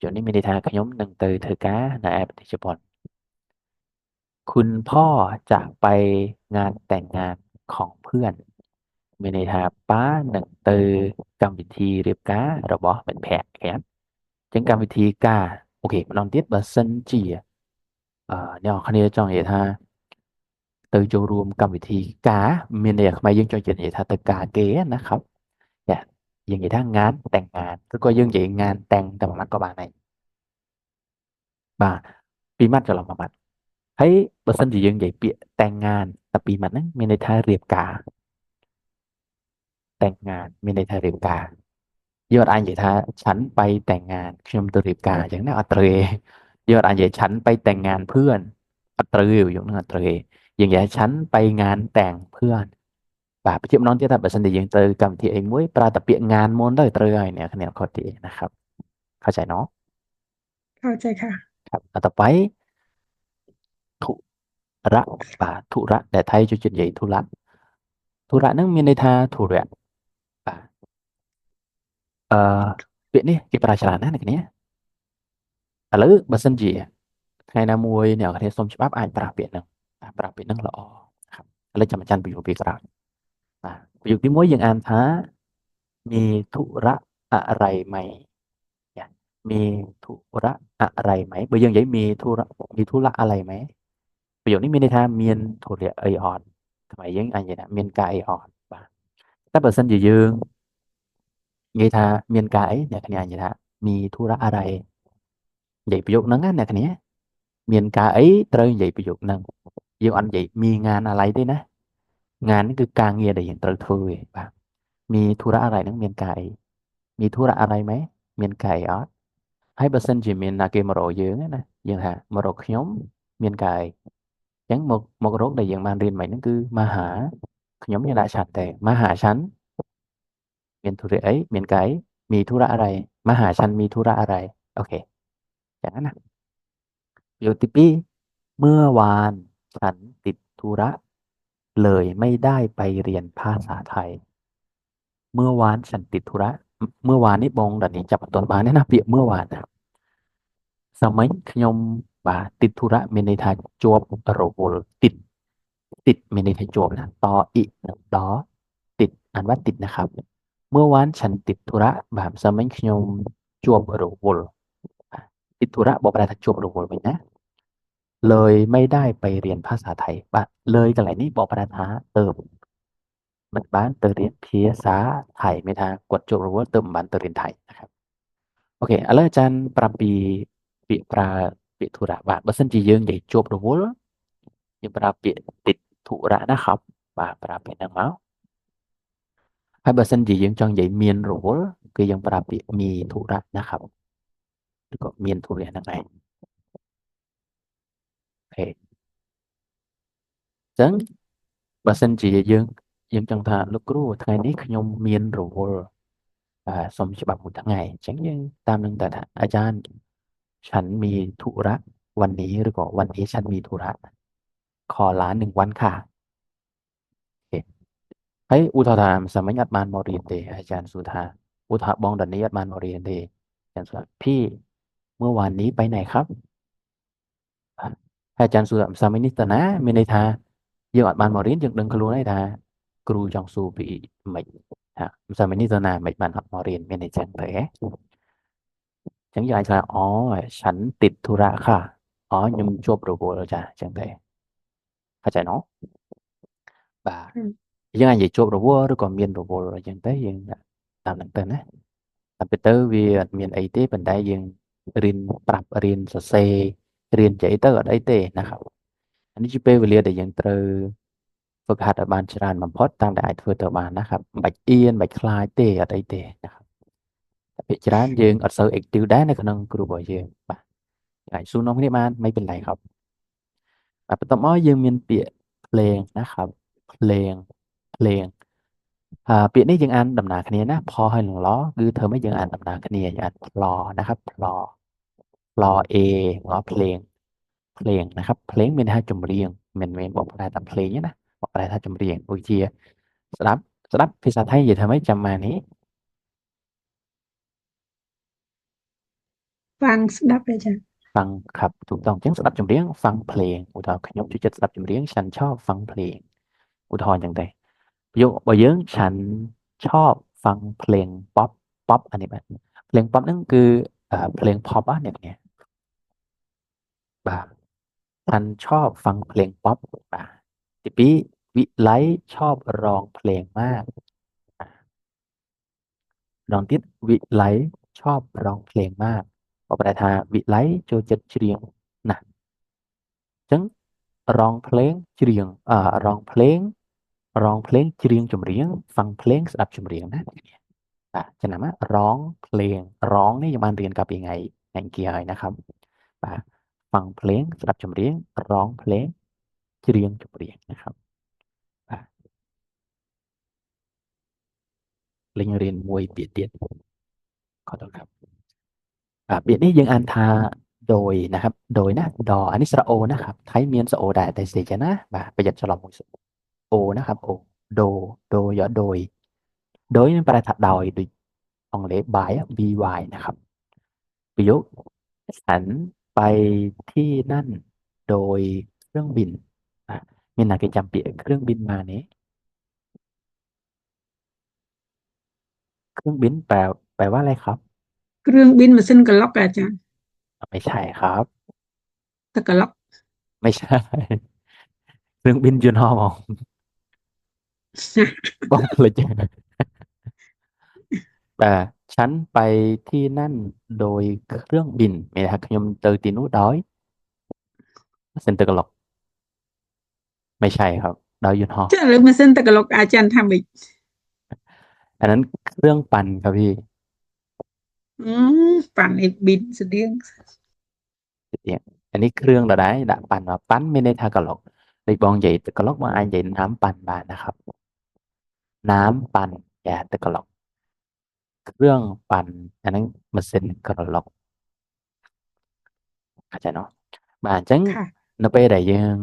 ช่วงนี้មានន័យថាខ្ញុំនឹងទៅធ្វើការនៅឯប្រទេសជប៉ុនคุณพ่อจะไปงานแต่งงานของเพื่อนមានន័យថាប៉ានឹងទៅកម្មវិធីរៀបការរបស់មិត្តភក្តិครับអញ្ចឹងកម្មវិធីការអូខេម្ដងទៀតបើសិនជាអ្នកនរគ្នាចង់និយាយថាទៅចូលរួមកម្មវិធីការមានន័យថាខ្មែរយើងចង់និយាយថាទៅការគេนะครับចាយើងនិយាយថាงานแต่งงานឬក៏យើងនិយាយงานแต่งតែមួយម៉ាត់ក៏បានដែរបាទពីរម៉ាត់ច្រឡំមួយម៉ាត់ហើយបើសិនជាយើងនិយាយពាក្យតែងงานតែពីរម៉ាត់ហ្នឹងមានន័យថារៀបការតែងงานមានន័យថារៀបការ យកអញនិយាយថាឆាន់បៃតែងងานខ្ញុំទៅរៀបការអញ្ចឹងណាអត់ត្រូវទេយកអញនិយាយឆាន់បៃតែងงานเพื่อนអត់ត្រូវទេយកហ្នឹងអត់ត្រូវទេយើងនិយាយឆាន់បៃงานតែងเพื่อนបាទបញ្ជាក់ម្ដងទៀតថាបើសិនជាយើងទៅកម្មវិធីអីមួយប្រើតែពាក្យงานមុនទៅត្រូវហើយអ្នកគ្នាអត់ខុសទេนะครับเข้าใจเนาะ เข้าใจค่ะ ครับต่อไปธุระបាទธุระដែលថៃជួយចិត្តនិយាយธุระហ្នឹងមានន័យថាធុរៈបាទអឺពាក្យនេះគេប្រើច្រើនណាស់អ្នកគ្នាឥឡូវបើសិនជាថ្ងៃណាមួយអ្នកគ្នាសុំច្បាប់អាចប្រើពាក្យហ្នឹងបាទប្រើពាក្យហ្នឹងល្អครับឥឡូវចាំអាចារ្យប្រយោគពីក្រោយបាទប្រយោគទី1យើងអានថាมีธุระอะไรไหมចាมีธุระอะไรไหมបើយើងនិយាយมีธุระอะไรไหมប្រយោគនេះមានន័យថាមានធុរៈអីអត់ខ្មែរយើងអាចនិយាយថាមានការអីអត់បាទតែបើសិនជាយើងនិយាយថាមានការអីអ្នកគ្នាអាចនិយាយថាมีธุระอะไรនិយាយប្រយោគហ្នឹងណាអ្នកគ្នាមានការអីត្រូវនិយាយប្រយោគហ្នឹងយើងអត់និយាយมีงานอะไรទេណាงานនេះគឺការងារដែលយើងត្រូវធ្វើឯងបាទมีธุระอะไรហ្នឹងមានការអីมีธุระอะไรไหมមានការអីអត់ហើយបើសិនជាមានណាគេមករកយើងណាយើងថាមករកខ្ញុំមានការអីអញ្ចឹងមករកដែលយើងបានរៀនមិញហ្នឹងគឺមកហาខ្ញុំយើងដាក់ឆាត់តែមកហาฉันមានธุระអីមានការអីมีธุระอะไรมาหาฉันมีธุระอะไรโอเคอย่างนั้นนะประโยคที่2เมื่อวานฉันติดธุระเลยไม่ได้ไปเรียนภาษาไทยเมื่อวานฉันติดธุระเมื่อวานនេះបងតានេះចាប់អត់ទាន់បានទេណាពាក្យเมื่อวานណាសាមិញខ្ញុំបាទติดธุระមានន័យថាជាប់រវល់ติดមានន័យថាជាប់ណាតអ៊ីនិងដติดអានว่าติดนะครับเมื่อวานฉันติดธุระបាទសាមិញខ្ញុំជាប់រវល់បាទติดธุระបកប្រែថាជាប់រវល់វិញណាเลยไม่ได้ไปเรียนภาษาไทยបាទเลยកន្លែងនេះបកប្រែថាទៅមិនបានទៅរៀនភាសាថៃមានថាគាត់ជាប់រវល់ទៅមិនបានទៅរៀនថៃนะครับអូខេឥឡូវអាចារ្យប្រាប់ពីពាក្យប្រើពាក្យธุระបាទបើសិនជាយើងនិយាយជាប់រវល់យើងប្រើពាក្យติดธุระนะครับបាទប្រើពាក្យហ្នឹងមកហើយបើសិនជាយើងចង់និយាយមានរវល់គឺយើងប្រើពាក្យมีธุระนะครับឬក៏មានธุระហ្នឹងឯងអូខេអញ្ចឹងបើសិនជាយើងចង់ថាលោកគ្រូថ្ងៃនេះខ្ញុំមានរវល់សុំច្បាប់មួយថ្ងៃអញ្ចឹងយើងតាមនឹងតែថាអាចារ្យฉันมีธุระวันนี้หรือก็วันนี้ฉันมีธุระขอลา1วันค่ะโอเคហើយឧទាហរណ៍ថាសាមិញអត់បានមករៀនទេអាចារ្យសួរថាឧទាហរណ៍បងតានេះអត់បានមករៀនទេអាចារ្យសួរថាพี่เมื่อวานนี้ไปไหนครับបាទហើយអាចារ្យសួរសាមិញនេះតើណាមានន័យថាយើងអត់បានមករៀនយើងដឹងខ្លួនហើយថាគ្រូចង់សួរពីមិនថាសាមិញនេះតើណាមិនបានអត់មករៀនមានន័យចឹងទៅហ៎អញ្ចឹងយើងអាចថាអូฉันติดธุระค่ะអូខ្ញុំជាប់រវល់ចាអញ្ចឹងទៅเข้าใจเนาะបាទ อืม យើងអាចនិយាយជាប់រវល់ឬក៏មានរវល់អញ្ចឹងទៅយើងតាមហ្នឹងទៅណាតែពិតទៅវាអត់មានអីទេប៉ុន្តែយើងរៀនប្រាប់រៀនសរសេររៀននិយាយទៅអត់អីទេนะครับអានេះជាពេលវេលាដែលយើងត្រូវហ្វឹកហាត់ឲ្យបានច្រើនបំផុតតាមដែលអាចធ្វើទៅបានนะครับមិនបាច់អៀនមិនបាច់ខ្លាចទេអត់អីទេนะครับតែភាគច្រើនយើងអត់សូវ active ដែរនៅក្នុងគ្រូរបស់យើងបាទអាចសួរនាំគ្នាបានមិនเป็นไรครับបាទបន្ទាប់មកយើងមានពាក្យភ្លេងนะครับភ្លេងពាក្យនេះយើងអានដំណើរគ្នាណាផហើយនឹងឡគឺធ្វើម៉េចយើងអានដំណើរគ្នាយើងអានផ្លนะครับផ្លA ងភ្លេងนะครับភ្លេងមានន័យថាចម្រៀងមិនមែនបកប្រែថាភ្លេងទេណាបកប្រែថាចម្រៀងដូចជាស្ដាប់ភាសាថៃនិយាយថាម៉េចចាំមកនេះ ฟังស្ដាប់អាចារ្យ ฟังครับถูกต้องអញ្ចឹងស្ដាប់ចម្រៀងฟังភ្លេងឧទាហរណ៍ខ្ញុំចូលចិត្តស្ដាប់ចម្រៀងฉันชอบฟังเพลงឧទាហរណ៍អញ្ចឹងទេប្រយោគរបស់យើងฉันชอบฟังเพลงป๊อปអានេះបាទเพลงป๊อปហ្នឹងគឺเพลง pop អ្នកនេះបាទฉันชอบฟังเพลงป๊อปបាទទី2វិไลชอบร้องเพลงมากម្ដងទៀតវិไลชอบร้องเพลงมากបកប្រែថាវិไลចូលចិត្តច្រៀងណាស់អញ្ចឹងร้องเพลงច្រៀងร้องเพลงច្រៀងចម្រៀងฟังเพลงស្ដាប់ចម្រៀងណា จะนำว่าร้องเพลงร้องนี่ยังบ้านเรียนกับยังไงแห่งเกียร์นะครับฟังเพลงสำหรับจำเรียงร้องเพลงเรียงจำเรียงนะครับเรียนเรียนมวยเปียดเดียดขอโทษครับเปียดนี่ยังอ่านทาโดยนะครับโดยนะดออันนี้สระโอนะครับไทยเมียนสระโอได้แต่เสียจะนะประหยัดฉลองมวยโอนะครับโอโดโดยโดยนี่แปลถัดดอยโดยองเลบาย by นะครับประโยคฉันไปที่นั่นโดยเครื่องบินอ่ะมีนักจำเปียเครื่องบินมานี้เครื่องบินแปลว่าอะไรครับ เครื่องบินมาซินกะล็อกอาจารย์ไม่ใช่ครับตะกะล็อก ไม่ใช่ เครื่องบินยนต์ฮอมองบ้องเลยจ้ะแต่ฉันไปที่นั่นโดยเครื่องบินมีนะครับខ្ញុំទៅទីនោះដោយសិនទៅក្លុកไม่ใช่ครับดอยยนต์ฮอจะเลยมาซินตะกะล็อกอาจารย์ทำอีกอันนั้นเครื่องปั่นครับพี่ปั่นอีกบินเสดียงเนี่ยอันนี้เครื่องเราได้ดะปั่นว่าปั้นไม่ได้ทากะหลอกเลยบองใหญ่ตะกะหลอกบางอันใหญ่น้ำปั่นบานนะครับน้ำปั่นอย่าตะกะหลอกเครื่องปั่นอันนั้นmesinกะหลอกเข้าใจเนาะបាទអញ្ចឹងค่ะនៅពេលដែលយើង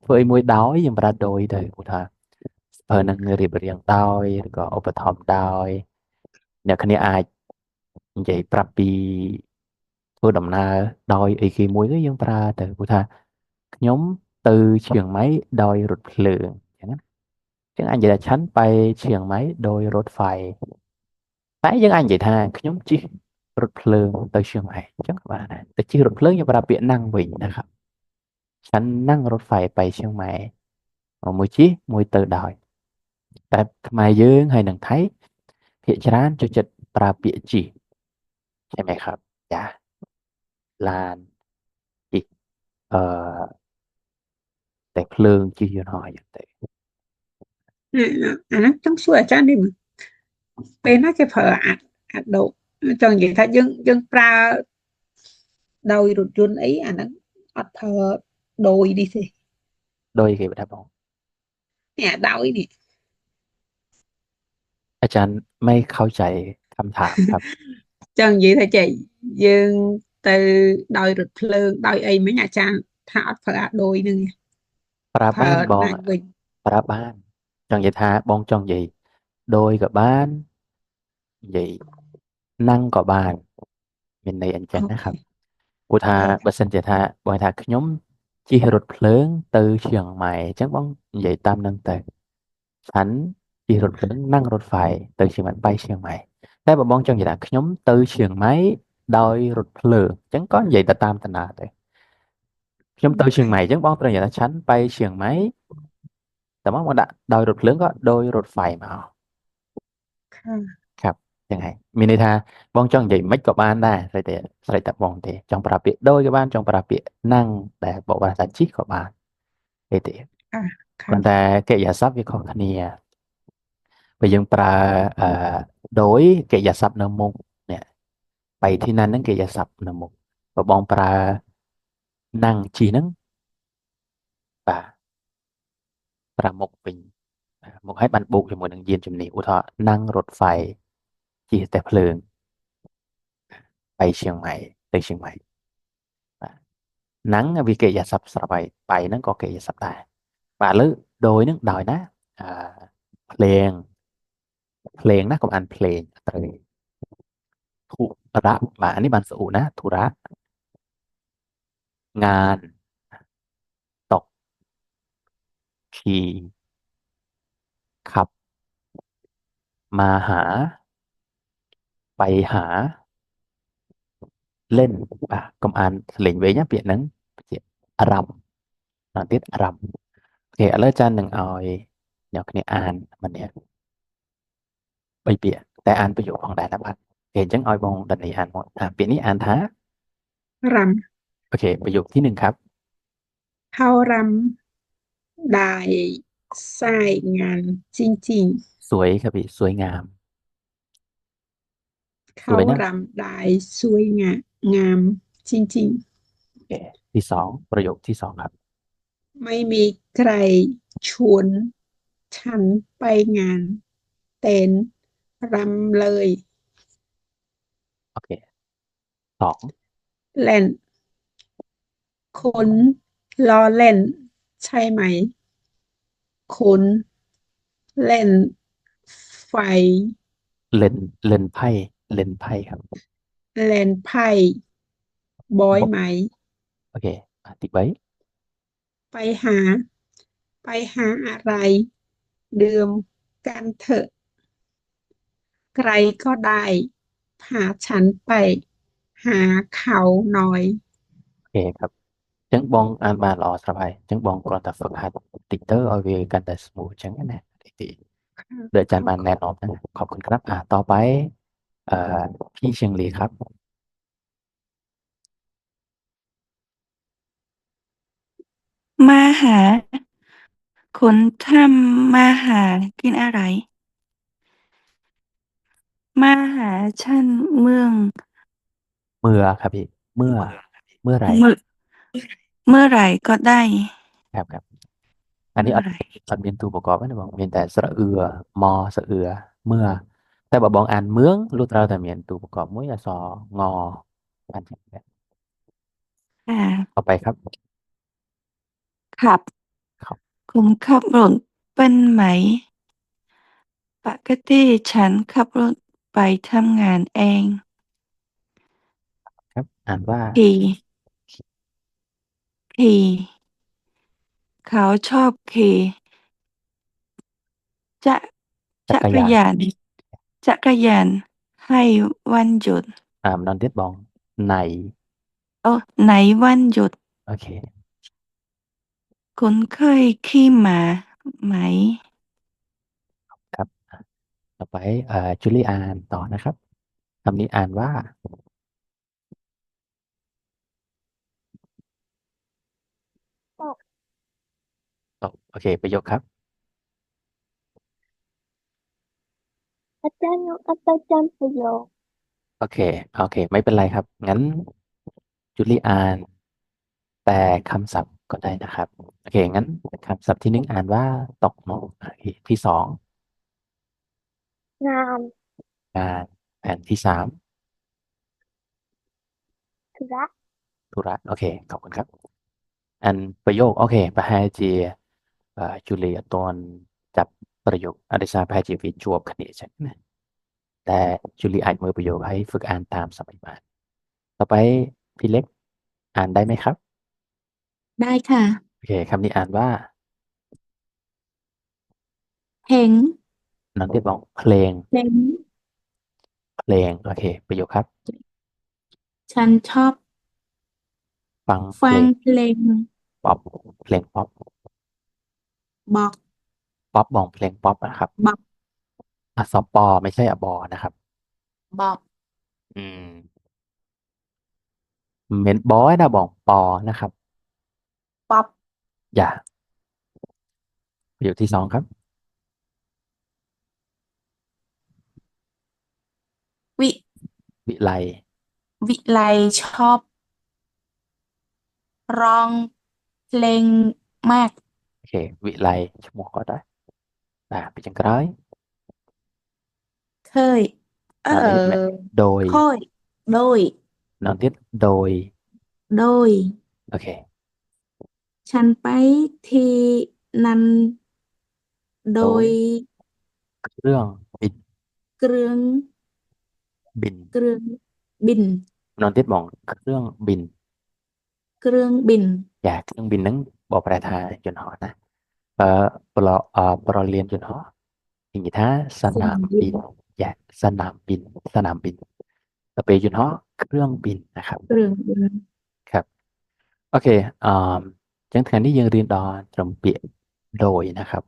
ធ្វើអីមួយដោយយើងប្រើដោយទៅឧទាហរណ៍ស្ពើនឹងរៀបរៀងដោយឬក៏ឧបត្ថម្ភដោយអ្នកគ្នាអាចនិយាយប្រាប់ពីធ្វើដំណើរដោយអីគេមួយទៅយើងប្រើទៅឧទាហរណ៍ខ្ញុំទៅเชียงใหม่ដោយរថភ្លើងអញ្ចឹងណាអញ្ចឹងអញនិយាយថាฉันไปเชียงใหม่ដោយរថไฟតែយើងអាចនិយាយថាខ្ញុំជិះរថភ្លើងទៅเชียงใหม่អញ្ចឹងក៏បានដែរតែជិះរថភ្លើងយើងប្រើពាក្យนั่งវិញนะครับ ฉันนั่งรถไฟไปเชียงใหม่មួយជិះមួយទៅដោយតែខ្មែរយើងហើយនឹងថៃភាគច្រើនចូលចិត្តប្រើពាក្យជិះใช่ไหมครับចាឡានជិះអឺតែភ្លើងជិះយន្តហោះអញ្ចឹងទៅอันนั้นต้องช่วยอาจารย์ดิมั้งเป็นน่าจะเผลออัดโดจงอย่างถ้ายังปลาដោយរថយន្តអីអាហ្នឹងអត់ប្រើដោយនេះទេដោយគេថាបង នេះដោយនេះ อาจารย์ไม่เข้าใจคำถามครับ ចឹងនិយាយថាចេះយើងទៅដោយរថភ្លើងដោយអីមិញអាចារ្យថាអត់ប្រើអាដូចនឹងទេប្រើប្រើបានបងណាស់វិញប្រើបានចង់និយាយថាបងចង់និយាយដោយក៏បាននិយាយนั่งក៏បានមានន័យអញ្ចឹងអូខេนะครับព្រោះថាអូបើសិនជាថាបងថាខ្ញុំជិះរថភ្លើងទៅเชียงใหม่អញ្ចឹងបងនិយាយតាមនឹងទៅฉันជិះរថភ្លើងนั่งรถไฟទៅเชียงใหม่ไปเชียงใหม่តែបើបងចង់និយាយថាខ្ញុំទៅเชียงใหม่ដោយរថភ្លើងអញ្ចឹងក៏និយាយទៅតាមតាណាទៅខ្ញុំទៅเชียงใหม่អញ្ចឹងបងត្រូវនិយាយថាฉันไปเชียงใหม่แต่ว่าបងដាក់ដោយរថភ្លើងក៏ដោយរថไฟមក ค่ะ ครับยังไงមានន័យថាបងចង់និយាយមិនក៏បានដែរស្រីតែបងទេចង់ប្រើពាក្យដូចក៏បានចង់ប្រើពាក្យนั่งដែលបកប្រែថាជិះក៏បានទេค่ะគ្រាន់ค่ะតែកិរិយាសព្ទវាខុសគ្នាបើយើងប្រើអឺដោយកិរិយាសព្ទនៅមុខនេះไปที่นั่นហ្នឹងកិរិយាសព្ទនៅមុខបើបងប្រើนั่งជិះហ្នឹងបាទប្រើមុខវិញមុខឲ្យបានបូកជាមួយនឹងយានជំនិះឧទាហរណ៍นั่งរថไฟជិះតែភ្លើងไปเชียงใหม่ទៅเชียงใหม่ nắng vì kệ giả sập sập bay nó có kệ giả sập tài và lứ đôi nó đòi náเพลงเพลงนะกับอันเพลงตรีธุระvàอันนี้บันสูนะธุระงานตกขี่ขับมาหาไปหาเล่นcông an lệnh về nhá Việt nắngอารมณ์ตอนติดอารมณ์โอเคแล้วอาจารย์หนึ่งเอาเดี๋ยวนี้อ่านมันเนี่ย ไปเปลี่ยนแต่อ่านประโยคของได้นะพัดเห็นจังออยบองดันนี้อ่านหมดเปลี่ยนนี้อ่านท้าร โอเคประโยคที่หนึ่งครับ ำเขารำได้สายงานจริงสวยครับพี่สวยงาม เขา สวยนะ รำได้สวยงามจริง โอเคที่สองประโยคที่สองครับ ๆ ไม่มีใครชวนฉันไปงานเต้นรำเลย โอเคสอง เล่น คนล้อเล่น ใช่ไหม คนเล่นไฟ เล่นเล่นไพ่เล่นไพ่ครับ เล่นไพ่บ่อยไหม โอเคติดไว้ ไปหา ไปหาอะไรดื่มกันเถอะ ใครก็ได้พาฉันไปหาเขาหน่อย โอเคครับចឹងបងអានបានល្អស្រាប់ហើយចឹងបងគ្រាន់តែហ្វឹកហាត់តិចទៅឲ្យវាកាន់តែ smooth ចឹងណាតិចៗដូចអាចារ្យបានណែនាំហ្នឹងខอบคุณครับតไปអឺพี่เชียงลีครับ มาหาคุณทำมาหากินอะไร มาหาฉันเมือง เมื่อครับพี่เมื่อไหร่ เมื่อเมื่อไหร่ก็ได้ ครับอันนี้ เมื่ អ อ ត់ ไหร่ អត់មានទូប្រកបទេណាបងមានតែស្រអឿមកស្រអឿเมื่อតែបើបងអានមឿងលុះត្រូវតែមានទូប្រកបមួយអក្សรงបានចឹងដែរ ค่ะ ต่อไปครับ ขับ ครับ คุณขับรถเป็นไหม ปกติฉันขับรถไปทำงานเอง ครับอ่านว่า ขี่เขาชอบขี่จะ จั จั กร กร ยาน ยานจักรยานให้วันหยุด นอนទៀតបងใน ไหนวันหยุด โอเค คุณเคยขี่ม้าไหม ครับต่อไปจูลี่อ่านต่อนะครับคำนี้อ่านว่าตกโอเคประโยคครับ อาจารย์จำประโยค โอเคไม่เป็นไรครับงั้นจูลี่อ่านแต่คำศัพท์ก็ได้นะครับโอเคงั้นคำศัพท์ที่หนึ่งอ่านว่าตกหมกโอเคที่สอง งาน งานแผนที่สาม ธุระ ธุระโอเคขอบคุณครับอันประโยคโอเคប្រហែលជាជូលីអត់ទាន់ចាប់ប្រយោគអរិសាប្រហែលជាវាជាប់គ្នាចឹងណាតែជូលីអាចមើលប្រយោគហើយฝึกอ่านตามสมัยបានต่อไปพี่เล็กอ่านได้ไหมครับ ได้ค่ะ โอเคคำนี้อ่านว่า เพลง น้องที่บอกเพลง เพลง โอเคประโยคครับ ฉันชอบ ฟังเพ ฟั ล ง ง เพลง ป๊อปเพลงป๊อป บอก บองเพลงป๊อปนะครับ บอก สปอไม่ใช่บอนะครับ บอก อืมเมนบอยนะบอกปอนะครับ ป๊อป อย่าประโยคที่สองครับ วิ วิไล วิไลชอบร้องเพลงมาก โอเควิไลឈ្មោះគាត់ដែរពីចុងក្រោយ เคย ដល់នេះមែនដោយ ค่อย โดย ដល់ទៀតដោយ โดย โอเค ฉันไปที่นั้น โดย เครื่องบิน เครื่อง บิน เครื่องบิน ដល់ទៀតបងเครื่องบิน เครื่องบิน យ៉ាเครื่องบินហ្នឹងបកប្រែថាយន្តហោះណាប្រលានយន្តហោះនិយាយថាសនាមบินយ៉ាសនាមบินទៅពេលយន្តហោះเครื่องบินนะครับ เครื่องบิน ครับโอเคអញ្ចឹងថ្ងៃនេះយើងរៀនដល់ត្រឹមពាក្យដោយนะครับ